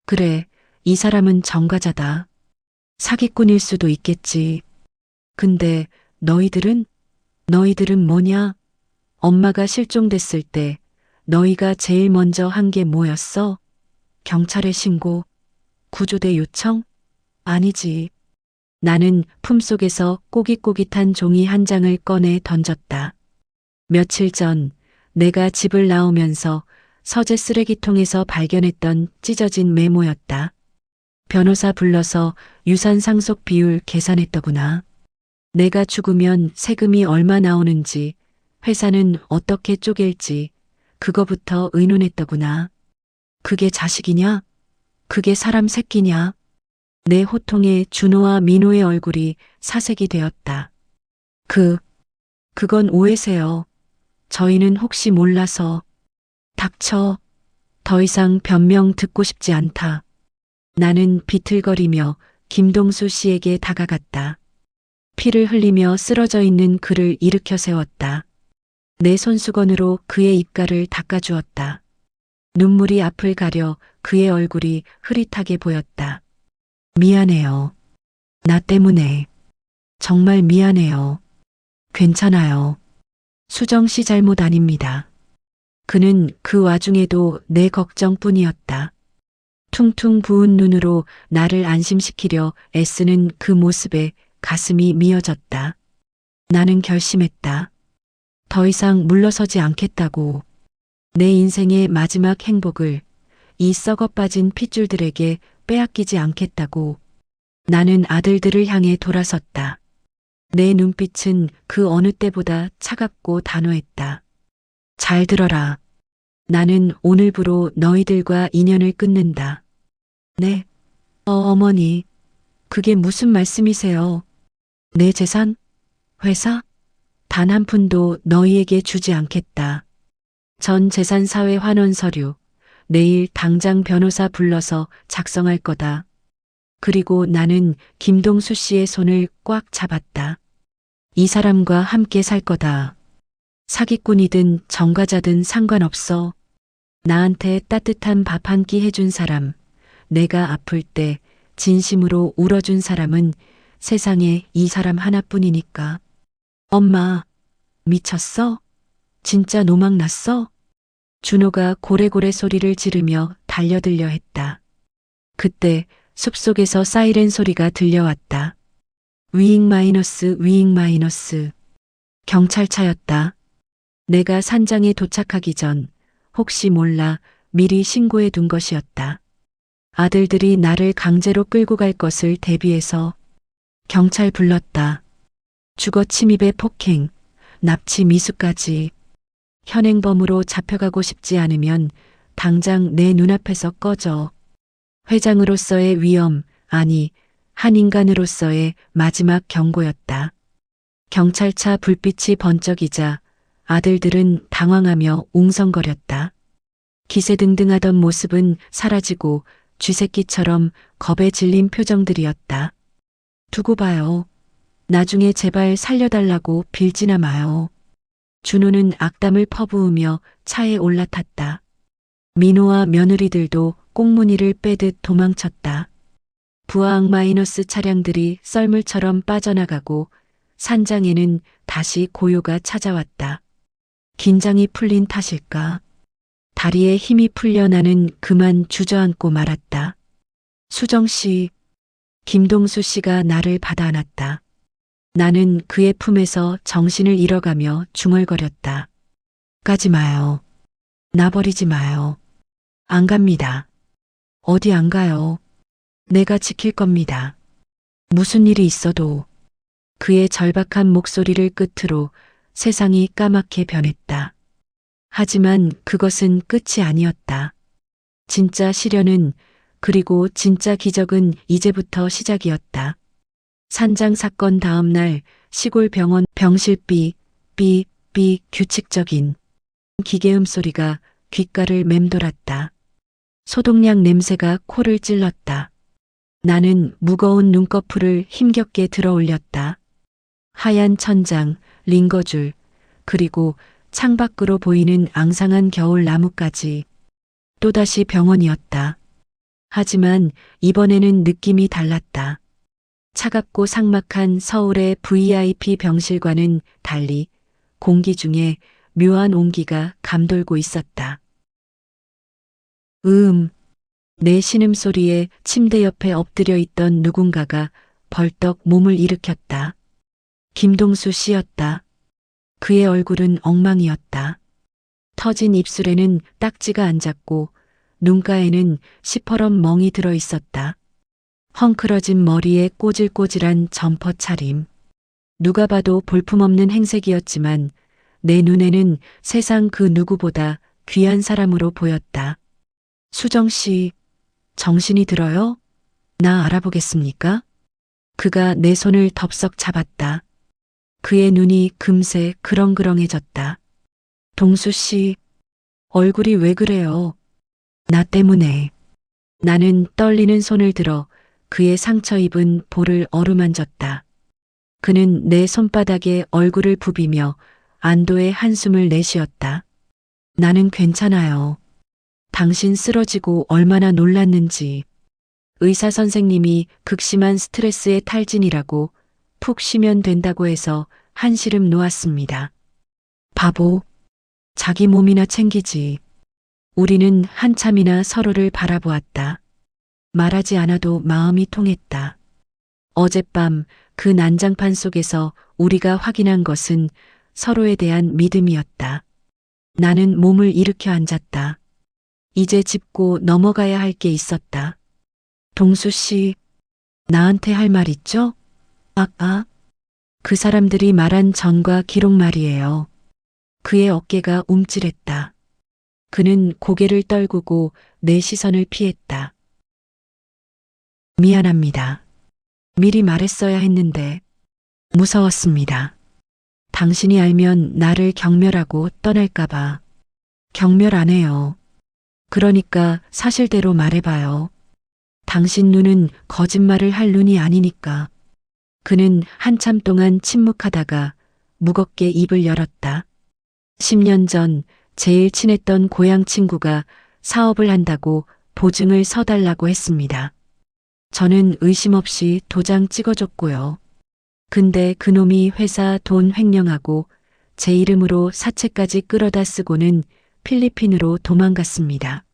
그래, 이 사람은 전과자다. 사기꾼일 수도 있겠지. 근데 너희들은 뭐냐? 엄마가 실종됐을 때 너희가 제일 먼저 한 게 뭐였어? 경찰에 신고? 구조대 요청? 아니지. 나는 품속에서 꼬깃꼬깃한 종이 한 장을 꺼내 던졌다. 며칠 전 내가 집을 나오면서 서재 쓰레기통에서 발견했던 찢어진 메모였다. 변호사 불러서 유산 상속 비율 계산했더구나. 내가 죽으면 세금이 얼마 나오는지, 회사는 어떻게 쪼갤지, 그거부터 의논했더구나. 그게 자식이냐? 그게 사람 새끼냐? 내 호통에 준호와 민호의 얼굴이 사색이 되었다. 그건 오해세요. 저희는 혹시 몰라서. 닥쳐. 더 이상 변명 듣고 싶지 않다. 나는 비틀거리며 김동수 씨에게 다가갔다. 피를 흘리며 쓰러져 있는 그를 일으켜 세웠다. 내 손수건으로 그의 입가를 닦아주었다. 눈물이 앞을 가려 그의 얼굴이 흐릿하게 보였다. 미안해요. 나 때문에. 정말 미안해요. 괜찮아요. 수정 씨 잘못 아닙니다. 그는 그 와중에도 내 걱정뿐이었다. 퉁퉁 부은 눈으로 나를 안심시키려 애쓰는 그 모습에 가슴이 미어졌다. 나는 결심했다. 더 이상 물러서지 않겠다고. 내 인생의 마지막 행복을 이 썩어빠진 핏줄들에게 빼앗기지 않겠다고. 나는 아들들을 향해 돌아섰다. 내 눈빛은 그 어느 때보다 차갑고 단호했다. 잘 들어라. 나는 오늘부로 너희들과 인연을 끊는다. 네. 어머니. 그게 무슨 말씀이세요? 내 재산? 회사? 단 한 푼도 너희에게 주지 않겠다. 전 재산 사회 환원 서류, 내일 당장 변호사 불러서 작성할 거다. 그리고 나는 김동수 씨의 손을 꽉 잡았다. 이 사람과 함께 살 거다. 사기꾼이든 정과자든 상관없어. 나한테 따뜻한 밥 한 끼 해준 사람, 내가 아플 때 진심으로 울어준 사람은 세상에 이 사람 하나뿐이니까. 엄마, 미쳤어? 진짜 노망 났어? 준호가 고래고래 소리를 지르며 달려들려 했다. 그때 숲속에서 사이렌 소리가 들려왔다. 위잉 마이너스 위잉 마이너스. 경찰차였다. 내가 산장에 도착하기 전 혹시 몰라 미리 신고해 둔 것이었다. 아들들이 나를 강제로 끌고 갈 것을 대비해서. 경찰 불렀다. 주거 침입에 폭행, 납치 미수까지. 현행범으로 잡혀가고 싶지 않으면 당장 내 눈앞에서 꺼져. 회장으로서의 위험, 아니, 한 인간으로서의 마지막 경고였다. 경찰차 불빛이 번쩍이자 아들들은 당황하며 웅성거렸다. 기세등등하던 모습은 사라지고 쥐새끼처럼 겁에 질린 표정들이었다. 두고 봐요. 나중에 제발 살려달라고 빌지나 마요. 준호는 악담을 퍼부으며 차에 올라탔다. 민호와 며느리들도 꽁무니를 빼듯 도망쳤다. 부하항 마이너스 차량들이 썰물처럼 빠져나가고 산장에는 다시 고요가 찾아왔다. 긴장이 풀린 탓일까? 다리에 힘이 풀려 나는 그만 주저앉고 말았다. 수정 씨, 김동수 씨가 나를 받아 안았다. 나는 그의 품에서 정신을 잃어가며 중얼거렸다. 가지 마요. 나 버리지 마요. 안 갑니다. 어디 안 가요. 내가 지킬 겁니다. 무슨 일이 있어도. 그의 절박한 목소리를 끝으로 세상이 까맣게 변했다. 하지만 그것은 끝이 아니었다. 진짜 시련은, 그리고 진짜 기적은 이제부터 시작이었다. 산장 사건 다음 날 시골 병원 병실비 삐 규칙적인 기계음 소리가 귓가를 맴돌았다. 소독약 냄새가 코를 찔렀다. 나는 무거운 눈꺼풀을 힘겹게 들어 올렸다. 하얀 천장, 링거줄, 그리고 창밖으로 보이는 앙상한 겨울 나무까지. 또다시 병원이었다. 하지만 이번에는 느낌이 달랐다. 차갑고 삭막한 서울의 VIP 병실과는 달리 공기 중에 묘한 온기가 감돌고 있었다. 내 신음소리에 침대 옆에 엎드려 있던 누군가가 벌떡 몸을 일으켰다. 김동수 씨였다. 그의 얼굴은 엉망이었다. 터진 입술에는 딱지가 앉았고 눈가에는 시퍼런 멍이 들어 있었다. 헝클어진 머리에 꼬질꼬질한 점퍼 차림. 누가 봐도 볼품없는 행색이었지만 내 눈에는 세상 그 누구보다 귀한 사람으로 보였다. 수정 씨, 정신이 들어요? 나 알아보겠습니까? 그가 내 손을 덥석 잡았다. 그의 눈이 금세 그렁그렁해졌다. 동수 씨, 얼굴이 왜 그래요? 나 때문에. 나는 떨리는 손을 들어 그의 상처 입은 볼을 어루만졌다. 그는 내 손바닥에 얼굴을 부비며 안도의 한숨을 내쉬었다. 나는 괜찮아요. 당신 쓰러지고 얼마나 놀랐는지. 의사 선생님이 극심한 스트레스의 탈진이라고 푹 쉬면 된다고 해서 한시름 놓았습니다. 바보. 자기 몸이나 챙기지. 우리는 한참이나 서로를 바라보았다. 말하지 않아도 마음이 통했다. 어젯밤 그 난장판 속에서 우리가 확인한 것은 서로에 대한 믿음이었다. 나는 몸을 일으켜 앉았다. 이제 짚고 넘어가야 할 게 있었다. 동수 씨, 나한테 할 말 있죠? 그 사람들이 말한 전과 기록 말이에요. 그의 어깨가 움찔했다. 그는 고개를 떨구고 내 시선을 피했다. 미안합니다. 미리 말했어야 했는데 무서웠습니다. 당신이 알면 나를 경멸하고 떠날까봐. 경멸 안 해요. 그러니까 사실대로 말해봐요. 당신 눈은 거짓말을 할 눈이 아니니까. 그는 한참 동안 침묵하다가 무겁게 입을 열었다. 10년 전 제일 친했던 고향 친구가 사업을 한다고 보증을 서달라고 했습니다. 저는 의심 없이 도장 찍어줬고요. 근데 그놈이 회사 돈 횡령하고 제 이름으로 사채까지 끌어다 쓰고는 필리핀으로 도망갔습니다.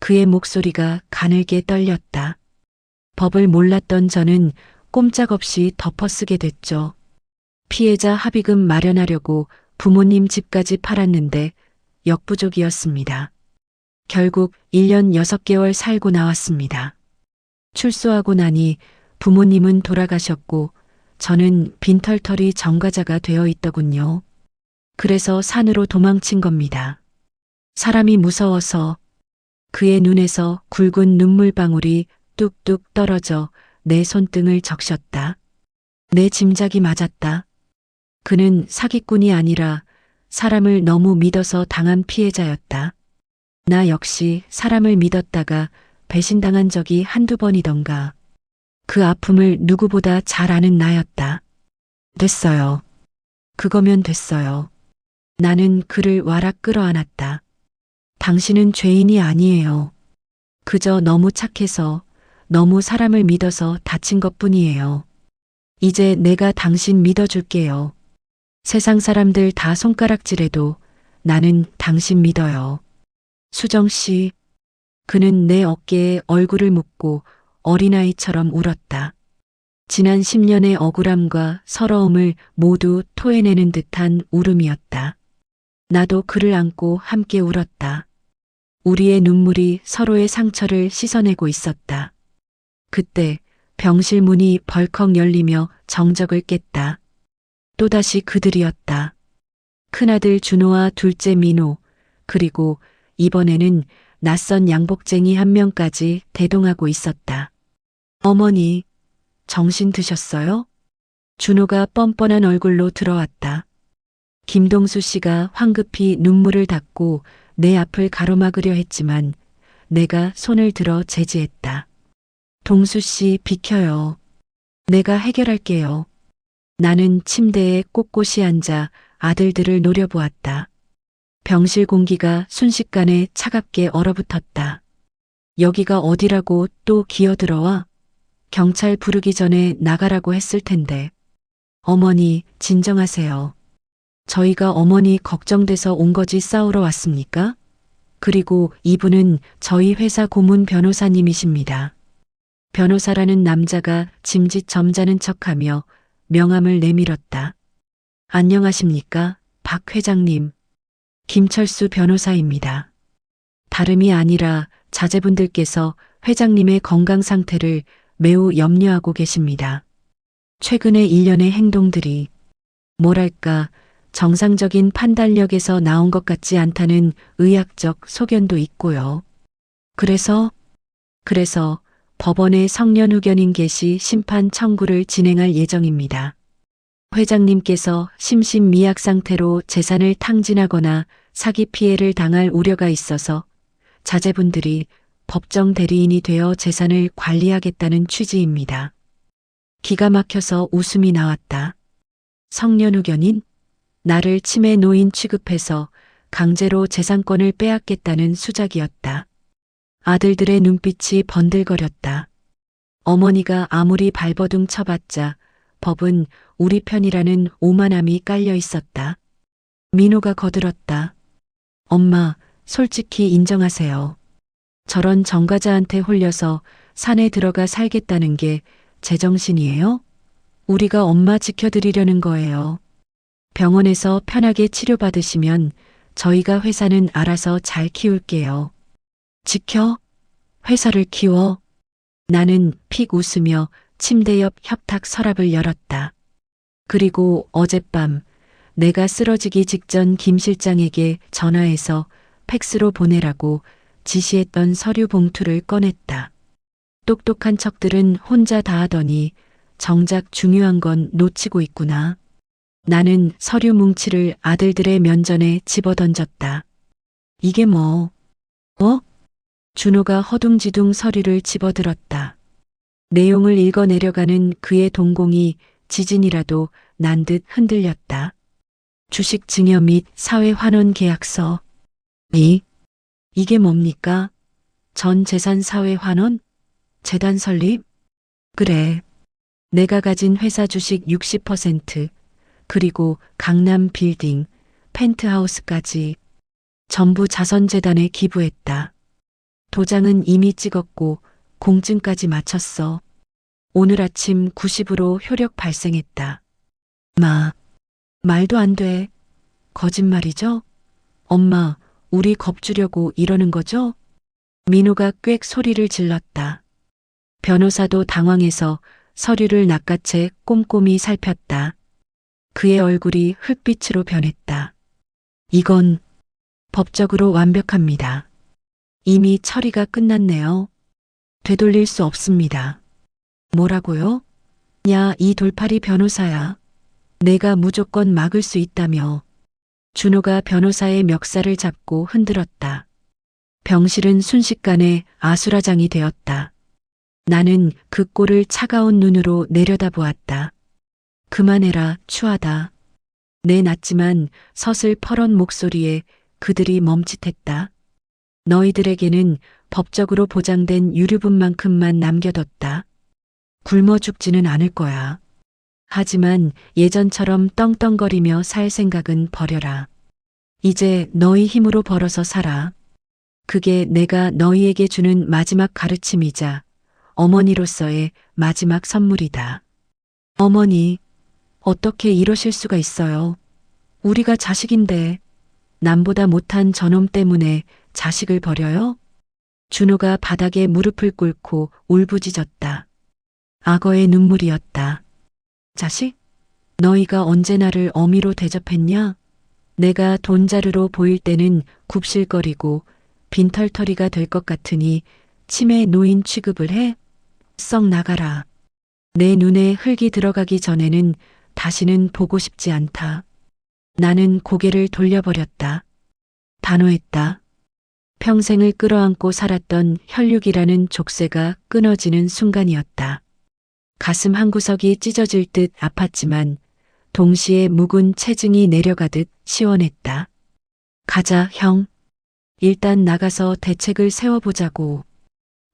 그의 목소리가 가늘게 떨렸다. 법을 몰랐던 저는 꼼짝없이 덮어쓰게 됐죠. 피해자 합의금 마련하려고 부모님 집까지 팔았는데 역부족이었습니다. 결국 1년 6개월 살고 나왔습니다. 출소하고 나니 부모님은 돌아가셨고 저는 빈털터리 정과자가 되어 있더군요. 그래서 산으로 도망친 겁니다. 사람이 무서워서. 그의 눈에서 굵은 눈물방울이 뚝뚝 떨어져 내 손등을 적셨다. 내 짐작이 맞았다. 그는 사기꾼이 아니라 사람을 너무 믿어서 당한 피해자였다. 나 역시 사람을 믿었다가 배신당한 적이 한두 번이던가. 그 아픔을 누구보다 잘 아는 나였다. 됐어요. 그거면 됐어요. 나는 그를 와락 끌어안았다. 당신은 죄인이 아니에요. 그저 너무 착해서, 너무 사람을 믿어서 다친 것뿐이에요. 이제 내가 당신 믿어줄게요. 세상 사람들 다 손가락질해도 나는 당신 믿어요. 수정 씨. 그는 내 어깨에 얼굴을 묻고 어린아이처럼 울었다. 지난 10년의 억울함과 서러움을 모두 토해내는 듯한 울음이었다. 나도 그를 안고 함께 울었다. 우리의 눈물이 서로의 상처를 씻어내고 있었다. 그때 병실 문이 벌컥 열리며 정적을 깼다. 또다시 그들이었다. 큰아들 준호와 둘째 민호, 그리고 이번에는 낯선 양복쟁이 한 명까지 대동하고 있었다. 어머니, 정신 드셨어요? 준호가 뻔뻔한 얼굴로 들어왔다. 김동수 씨가 황급히 눈물을 닦고 내 앞을 가로막으려 했지만 내가 손을 들어 제지했다. 동수 씨 비켜요. 내가 해결할게요. 나는 침대에 꼿꼿이 앉아 아들들을 노려보았다. 병실 공기가 순식간에 차갑게 얼어붙었다. 여기가 어디라고 또 기어들어와? 경찰 부르기 전에 나가라고 했을 텐데. 어머니, 진정하세요. 저희가 어머니 걱정돼서 온 거지 싸우러 왔습니까? 그리고 이분은 저희 회사 고문 변호사님이십니다. 변호사라는 남자가 짐짓 점잖은 척하며 명함을 내밀었다. 안녕하십니까, 박 회장님. 김철수 변호사입니다. 다름이 아니라 자제분들께서 회장님의 건강 상태를 매우 염려하고 계십니다. 최근의 일련의 행동들이 뭐랄까 정상적인 판단력에서 나온 것 같지 않다는 의학적 소견도 있고요. 그래서 법원에 성년후견인 개시 심판 청구를 진행할 예정입니다. 회장님께서 심신미약 상태로 재산을 탕진하거나 사기 피해를 당할 우려가 있어서 자제분들이 법정 대리인이 되어 재산을 관리하겠다는 취지입니다. 기가 막혀서 웃음이 나왔다. 성년후견인? 나를 치매 노인 취급해서 강제로 재산권을 빼앗겠다는 수작이었다. 아들들의 눈빛이 번들거렸다. 어머니가 아무리 발버둥 쳐봤자 법은 우리 편이라는 오만함이 깔려 있었다. 민호가 거들었다. 엄마, 솔직히 인정하세요. 저런 정과자한테 홀려서 산에 들어가 살겠다는 게 제정신이에요? 우리가 엄마 지켜드리려는 거예요. 병원에서 편하게 치료받으시면 저희가 회사는 알아서 잘 키울게요. 지켜? 회사를 키워? 나는 픽 웃으며 침대 옆 협탁 서랍을 열었다. 그리고 어젯밤 내가 쓰러지기 직전 김 실장에게 전화해서 팩스로 보내라고 지시했던 서류 봉투를 꺼냈다. 똑똑한 척들은 혼자 다 하더니 정작 중요한 건 놓치고 있구나. 나는 서류 뭉치를 아들들의 면전에 집어던졌다. 이게 뭐? 준호가 허둥지둥 서류를 집어들었다. 내용을 읽어내려가는 그의 동공이 지진이라도 난 듯 흔들렸다. 주식 증여 및 사회환원 계약서. 이게 뭡니까? 전 재산 사회환원? 재단 설립? 그래. 내가 가진 회사 주식 60%, 그리고 강남 빌딩, 펜트하우스까지 전부 자선재단에 기부했다. 도장은 이미 찍었고 공증까지 마쳤어. 오늘 아침 9시부로 효력 발생했다. 말도 안 돼. 거짓말이죠? 엄마, 우리 겁주려고 이러는 거죠? 민호가 꽥 소리를 질렀다. 변호사도 당황해서 서류를 낚아채 꼼꼼히 살폈다. 그의 얼굴이 흙빛으로 변했다. 이건 법적으로 완벽합니다. 이미 처리가 끝났네요. 되돌릴 수 없습니다. 뭐라고요? 야, 이 돌팔이 변호사야. 내가 무조건 막을 수 있다며. 준호가 변호사의 멱살을 잡고 흔들었다. 병실은 순식간에 아수라장이 되었다. 나는 그 꼴을 차가운 눈으로 내려다보았다. 그만해라, 추하다. 내 낮지만 서슬퍼런 목소리에 그들이 멈칫했다. 너희들에게는 법적으로 보장된 유류분만큼만 남겨뒀다. 굶어 죽지는 않을 거야. 하지만 예전처럼 떵떵거리며 살 생각은 버려라. 이제 너희 힘으로 벌어서 살아. 그게 내가 너희에게 주는 마지막 가르침이자 어머니로서의 마지막 선물이다. 어머니, 어떻게 이러실 수가 있어요? 우리가 자식인데 남보다 못한 저놈 때문에 자식을 버려요? 준호가 바닥에 무릎을 꿇고 울부짖었다. 악어의 눈물이었다. 자식? 너희가 언제 나를 어미로 대접했냐? 내가 돈자루로 보일 때는 굽실거리고 빈털터리가 될 것 같으니 치매 노인 취급을 해? 썩 나가라. 내 눈에 흙이 들어가기 전에는 다시는 보고 싶지 않다. 나는 고개를 돌려버렸다. 단호했다. 평생을 끌어안고 살았던 혈육이라는 족쇄가 끊어지는 순간이었다. 가슴 한구석이 찢어질 듯 아팠지만 동시에 묵은 체증이 내려가듯 시원했다. 가자, 형. 일단 나가서 대책을 세워보자고.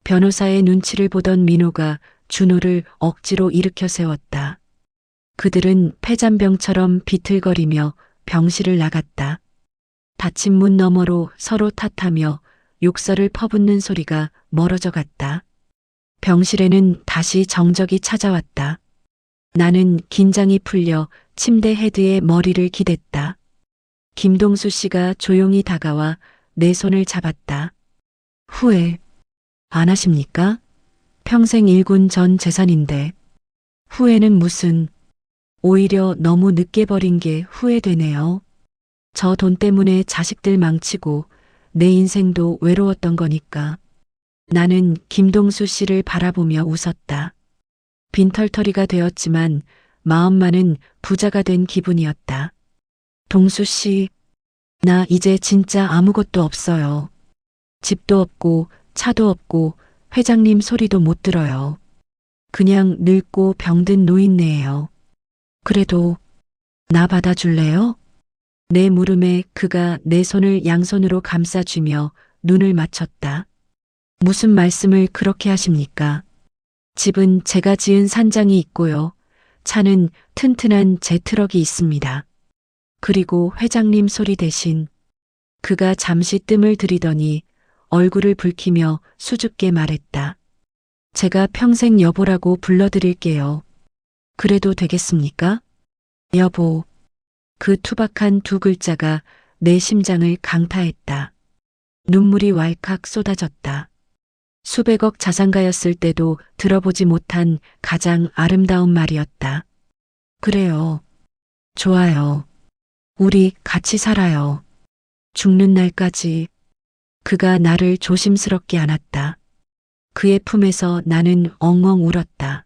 변호사의 눈치를 보던 민호가 준호를 억지로 일으켜 세웠다. 그들은 폐잔병처럼 비틀거리며 병실을 나갔다. 닫힌 문 너머로 서로 탓하며 욕설을 퍼붓는 소리가 멀어져 갔다. 병실에는 다시 정적이 찾아왔다. 나는 긴장이 풀려 침대 헤드에 머리를 기댔다. 김동수 씨가 조용히 다가와 내 손을 잡았다. 후회 안 하십니까? 평생 일군 전 재산인데. 후회는 무슨. 오히려 너무 늦게 버린 게 후회되네요. 저 돈 때문에 자식들 망치고 내 인생도 외로웠던 거니까. 나는 김동수 씨를 바라보며 웃었다. 빈털터리가 되었지만 마음만은 부자가 된 기분이었다. 동수 씨, 나 이제 진짜 아무것도 없어요. 집도 없고 차도 없고 회장님 소리도 못 들어요. 그냥 늙고 병든 노인네예요. 그래도 나 받아줄래요? 내 물음에 그가 내 손을 양손으로 감싸주며 눈을 맞췄다. 무슨 말씀을 그렇게 하십니까? 집은 제가 지은 산장이 있고요. 차는 튼튼한 제 트럭이 있습니다. 그리고 회장님 소리 대신. 그가 잠시 뜸을 들이더니 얼굴을 붉히며 수줍게 말했다. 제가 평생 여보라고 불러드릴게요. 그래도 되겠습니까? 여보. 그 투박한 두 글자가 내 심장을 강타했다. 눈물이 왈칵 쏟아졌다. 수백억 자산가였을 때도 들어보지 못한 가장 아름다운 말이었다. 그래요. 좋아요. 우리 같이 살아요. 죽는 날까지. 그가 나를 조심스럽게 안았다. 그의 품에서 나는 엉엉 울었다.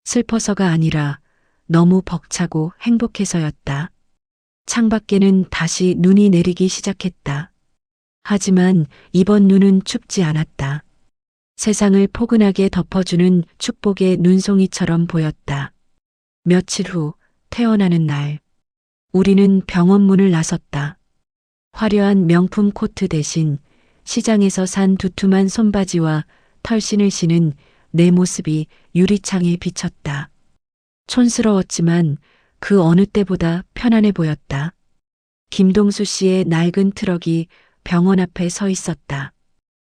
슬퍼서가 아니라 너무 벅차고 행복해서였다. 창밖에는 다시 눈이 내리기 시작했다. 하지만 이번 눈은 춥지 않았다. 세상을 포근하게 덮어주는 축복의 눈송이처럼 보였다. 며칠 후 태어나는 날, 우리는 병원 문을 나섰다. 화려한 명품 코트 대신 시장에서 산 두툼한 손바지와 털신을 신은 내 모습이 유리창에 비쳤다. 촌스러웠지만 그 어느 때보다 편안해 보였다. 김동수 씨의 낡은 트럭이 병원 앞에 서 있었다.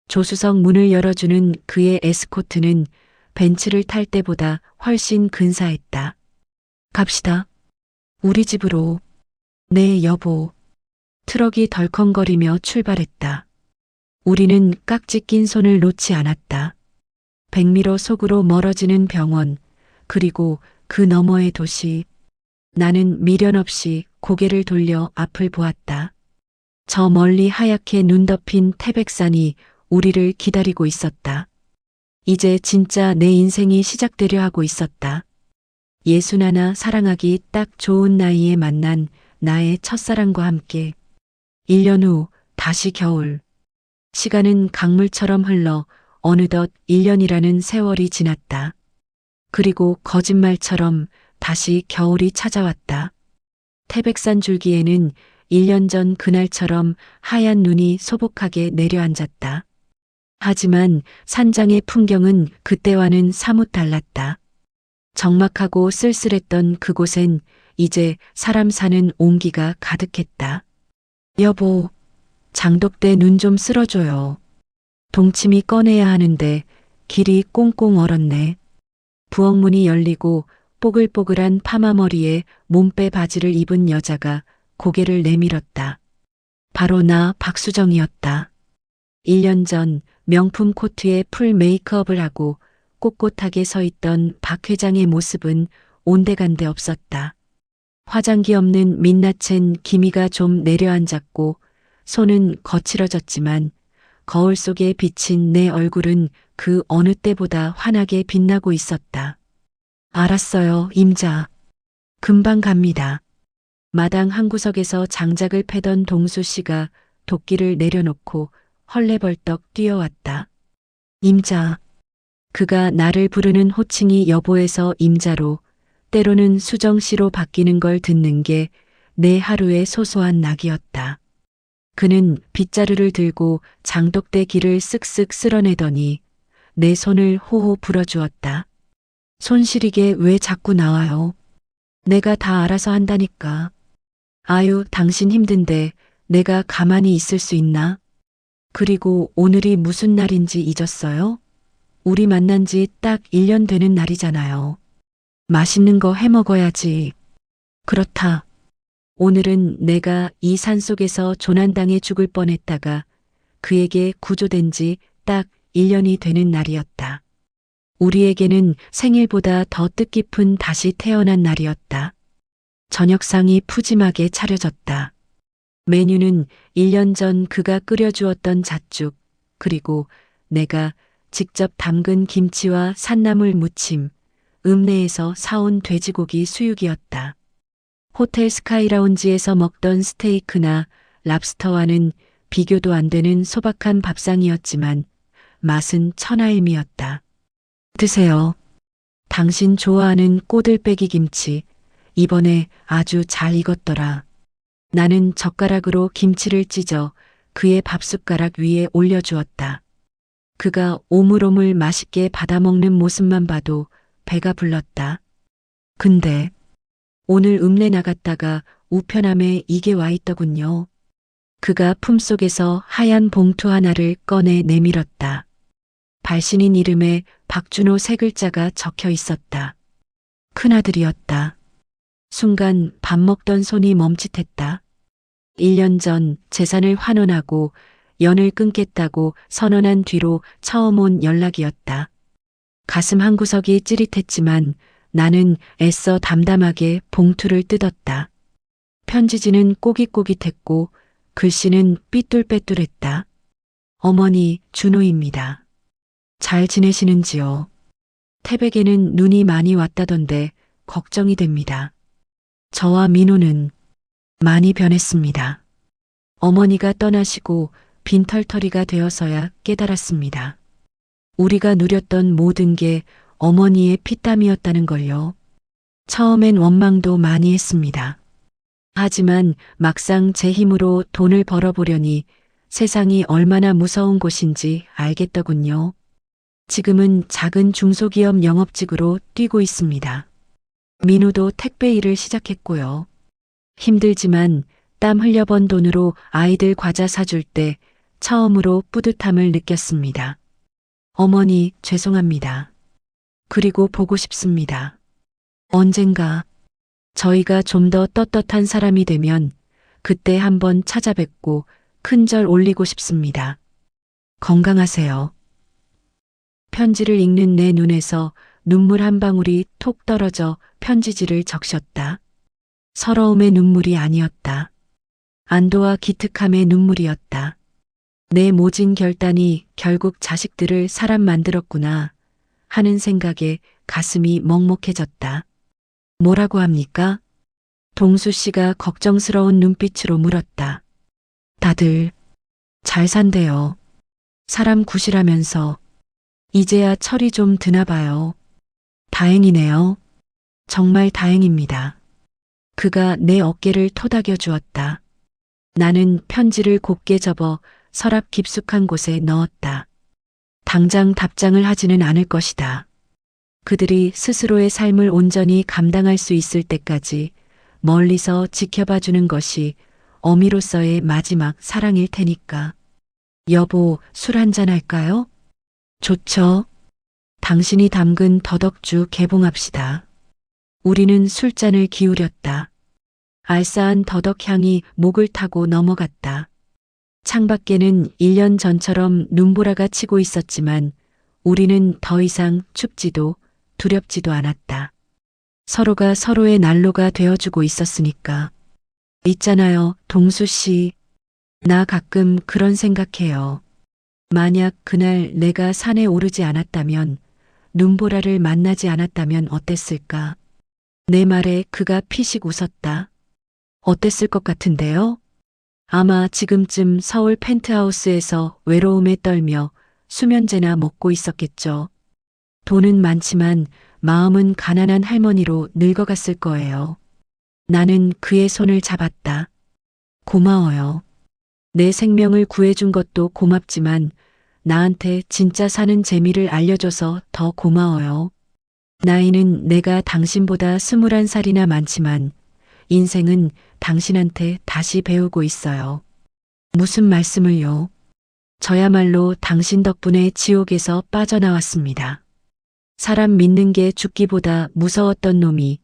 조수석 문을 열어주는 그의 에스코트는 벤츠를 탈 때보다 훨씬 근사했다. 갑시다. 우리 집으로. 네, 여보. 트럭이 덜컹거리며 출발했다. 우리는 깍지 낀 손을 놓지 않았다. 백미러 속으로 멀어지는 병원, 그리고 그 너머의 도시. 나는 미련 없이 고개를 돌려 앞을 보았다. 저 멀리 하얗게 눈 덮인 태백산이 우리를 기다리고 있었다. 이제 진짜 내 인생이 시작되려 하고 있었다. 61 사랑하기 딱 좋은 나이에 만난 나의 첫사랑과 함께 1년 후 다시 겨울. 시간은 강물처럼 흘러 어느덧 1년이라는 세월이 지났다. 그리고 거짓말처럼 다시 겨울이 찾아왔다. 태백산 줄기에는 1년 전 그날처럼 하얀 눈이 소복하게 내려앉았다. 하지만 산장의 풍경은 그때와는 사뭇 달랐다. 적막하고 쓸쓸했던 그곳엔 이제 사람 사는 온기가 가득했다. 여보, 장독대 눈 좀 쓸어줘요. 동치미 꺼내야 하는데 길이 꽁꽁 얼었네. 부엌문이 열리고 뽀글뽀글한 파마머리에 몸빼 바지를 입은 여자가 고개를 내밀었다. 바로 나 박수정이었다. 1년 전 명품 코트에 풀 메이크업을 하고 꼿꼿하게 서 있던 박 회장의 모습은 온데간데 없었다. 화장기 없는 민낯엔 기미가 좀 내려앉았고 손은 거칠어졌지만 거울 속에 비친 내 얼굴은 그 어느 때보다 환하게 빛나고 있었다. 알았어요, 임자. 금방 갑니다. 마당 한 구석에서 장작을 패던 동수 씨가 도끼를 내려놓고 헐레벌떡 뛰어왔다. 임자. 그가 나를 부르는 호칭이 여보에서 임자로, 때로는 수정 씨로 바뀌는 걸 듣는 게 내 하루의 소소한 낙이었다. 그는 빗자루를 들고 장독대 길을 쓱쓱 쓸어내더니 내 손을 호호 불어주었다. 손 시리게 왜 자꾸 나와요? 내가 다 알아서 한다니까. 아유, 당신 힘든데 내가 가만히 있을 수 있나? 그리고 오늘이 무슨 날인지 잊었어요? 우리 만난 지 딱 1년 되는 날이잖아요. 맛있는 거 해 먹어야지. 그렇다. 오늘은 내가 이 산속에서 조난당해 죽을 뻔했다가 그에게 구조된 지 딱 1년이 되는 날이었다. 우리에게는 생일보다 더 뜻깊은 다시 태어난 날이었다. 저녁상이 푸짐하게 차려졌다. 메뉴는 1년 전 그가 끓여주었던 잣죽, 그리고 내가 직접 담근 김치와 산나물 무침, 읍내에서 사온 돼지고기 수육이었다. 호텔 스카이라운지에서 먹던 스테이크나 랍스터와는 비교도 안 되는 소박한 밥상이었지만 맛은 천하일미였다. 드세요. 당신 좋아하는 꼬들빼기 김치, 이번에 아주 잘 익었더라. 나는 젓가락으로 김치를 찢어 그의 밥숟가락 위에 올려주었다. 그가 오물오물 맛있게 받아먹는 모습만 봐도 배가 불렀다. 근데 오늘 읍내 나갔다가 우편함에 이게 와 있더군요. 그가 품속에서 하얀 봉투 하나를 꺼내 내밀었다. 발신인 이름에 박준호 세 글자가 적혀 있었다. 큰아들이었다. 순간 밥 먹던 손이 멈칫했다. 1년 전 재산을 환원하고 연을 끊겠다고 선언한 뒤로 처음 온 연락이었다. 가슴 한구석이 찌릿했지만 나는 애써 담담하게 봉투를 뜯었다. 편지지는 꼬깃꼬깃했고 글씨는 삐뚤빼뚤했다. 어머니 준호입니다. 잘 지내시는지요? 태백에는 눈이 많이 왔다던데 걱정이 됩니다. 저와 민호는 많이 변했습니다. 어머니가 떠나시고 빈털터리가 되어서야 깨달았습니다. 우리가 누렸던 모든 게 어머니의 피땀이었다는 걸요. 처음엔 원망도 많이 했습니다. 하지만 막상 제 힘으로 돈을 벌어보려니 세상이 얼마나 무서운 곳인지 알겠더군요. 지금은 작은 중소기업 영업직으로 뛰고 있습니다. 민우도 택배 일을 시작했고요. 힘들지만 땀 흘려번 돈으로 아이들 과자 사줄 때 처음으로 뿌듯함을 느꼈습니다. 어머니 죄송합니다. 그리고 보고 싶습니다. 언젠가 저희가 좀 더 떳떳한 사람이 되면 그때 한번 찾아뵙고 큰절 올리고 싶습니다. 건강하세요. 편지를 읽는 내 눈에서 눈물 한 방울이 톡 떨어져 편지지를 적셨다. 서러움의 눈물이 아니었다. 안도와 기특함의 눈물이었다. 내 모진 결단이 결국 자식들을 사람 만들었구나 하는 생각에 가슴이 먹먹해졌다. 뭐라고 합니까? 동수 씨가 걱정스러운 눈빛으로 물었다. 다들 잘 산대요. 사람 구실하면서 이제야 철이 좀 드나 봐요. 다행이네요. 정말 다행입니다. 그가 내 어깨를 토닥여 주었다. 나는 편지를 곱게 접어 서랍 깊숙한 곳에 넣었다. 당장 답장을 하지는 않을 것이다. 그들이 스스로의 삶을 온전히 감당할 수 있을 때까지 멀리서 지켜봐 주는 것이 어미로서의 마지막 사랑일 테니까. 여보, 술 한잔 할까요? 좋죠. 당신이 담근 더덕주 개봉합시다. 우리는 술잔을 기울였다. 알싸한 더덕향이 목을 타고 넘어갔다. 창밖에는 1년 전처럼 눈보라가 치고 있었지만 우리는 더 이상 춥지도 두렵지도 않았다. 서로가 서로의 난로가 되어주고 있었으니까. 있잖아요, 동수 씨. 나 가끔 그런 생각해요. 만약 그날 내가 산에 오르지 않았다면, 눈보라를 만나지 않았다면 어땠을까? 내 말에 그가 피식 웃었다. 어땠을 것 같은데요? 아마 지금쯤 서울 펜트하우스에서 외로움에 떨며 수면제나 먹고 있었겠죠. 돈은 많지만 마음은 가난한 할머니로 늙어갔을 거예요. 나는 그의 손을 잡았다. 고마워요. 내 생명을 구해준 것도 고맙지만 나한테 진짜 사는 재미를 알려줘서 더 고마워요. 나이는 내가 당신보다 21살이나 많지만 인생은 당신한테 다시 배우고 있어요. 무슨 말씀을요? 저야말로 당신 덕분에 지옥에서 빠져나왔습니다. 사람 믿는 게 죽기보다 무서웠던 놈이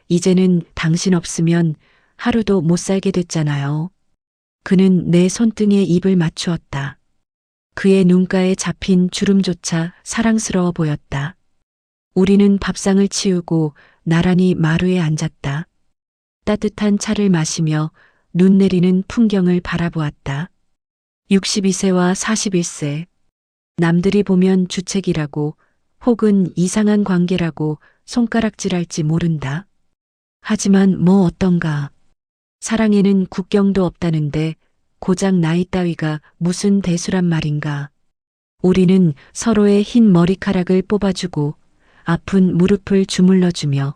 이제는 당신 없으면 하루도 못 살게 됐잖아요. 그는 내 손등에 입을 맞추었다. 그의 눈가에 잡힌 주름조차 사랑스러워 보였다. 우리는 밥상을 치우고 나란히 마루에 앉았다. 따뜻한 차를 마시며 눈 내리는 풍경을 바라보았다. 62세와 41세. 남들이 보면 주책이라고 혹은 이상한 관계라고 손가락질할지 모른다. 하지만 뭐 어떤가. 사랑에는 국경도 없다는데 고작 나이 따위가 무슨 대수란 말인가. 우리는 서로의 흰 머리카락을 뽑아주고 아픈 무릎을 주물러주며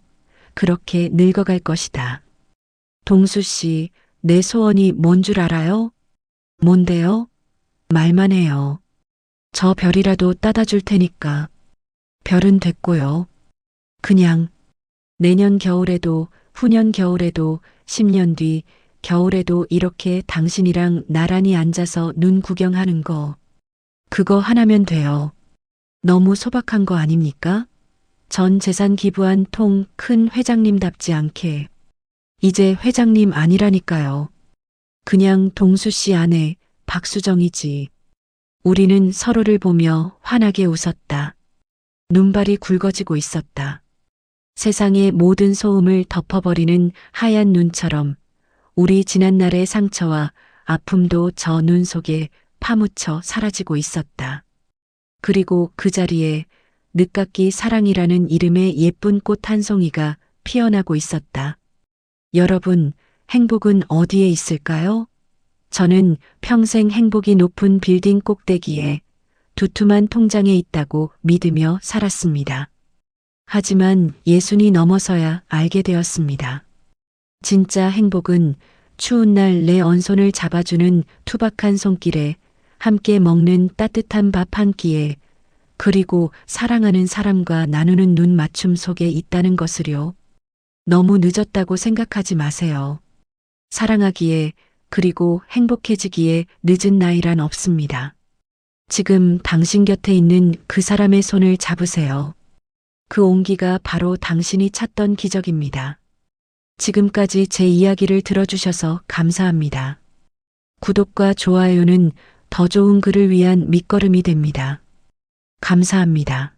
그렇게 늙어갈 것이다. 동수 씨, 내 소원이 뭔 줄 알아요? 뭔데요? 말만 해요. 저 별이라도 따다 줄 테니까. 별은 됐고요. 그냥 내년 겨울에도 후년 겨울에도 10년 뒤 겨울에도 이렇게 당신이랑 나란히 앉아서 눈 구경하는 거. 그거 하나면 돼요. 너무 소박한 거 아닙니까? 전 재산 기부한 통 큰 회장님답지 않게. 이제 회장님 아니라니까요. 그냥 동수 씨 아내 박수정이지. 우리는 서로를 보며 환하게 웃었다. 눈발이 굵어지고 있었다. 세상의 모든 소음을 덮어버리는 하얀 눈처럼 우리 지난날의 상처와 아픔도 저 눈 속에 파묻혀 사라지고 있었다. 그리고 그 자리에 늦깎이 사랑이라는 이름의 예쁜 꽃 한 송이가 피어나고 있었다. 여러분, 행복은 어디에 있을까요? 저는 평생 행복이 높은 빌딩 꼭대기에 두툼한 통장에 있다고 믿으며 살았습니다. 하지만 60이 넘어서야 알게 되었습니다. 진짜 행복은 추운 날 내 언손을 잡아주는 투박한 손길에 함께 먹는 따뜻한 밥 한 끼에 그리고 사랑하는 사람과 나누는 눈 맞춤 속에 있다는 것을요. 너무 늦었다고 생각하지 마세요. 사랑하기에 그리고 행복해지기에 늦은 나이란 없습니다. 지금 당신 곁에 있는 그 사람의 손을 잡으세요. 그 온기가 바로 당신이 찾던 기적입니다. 지금까지 제 이야기를 들어주셔서 감사합니다. 구독과 좋아요는 더 좋은 글을 위한 밑거름이 됩니다. 감사합니다.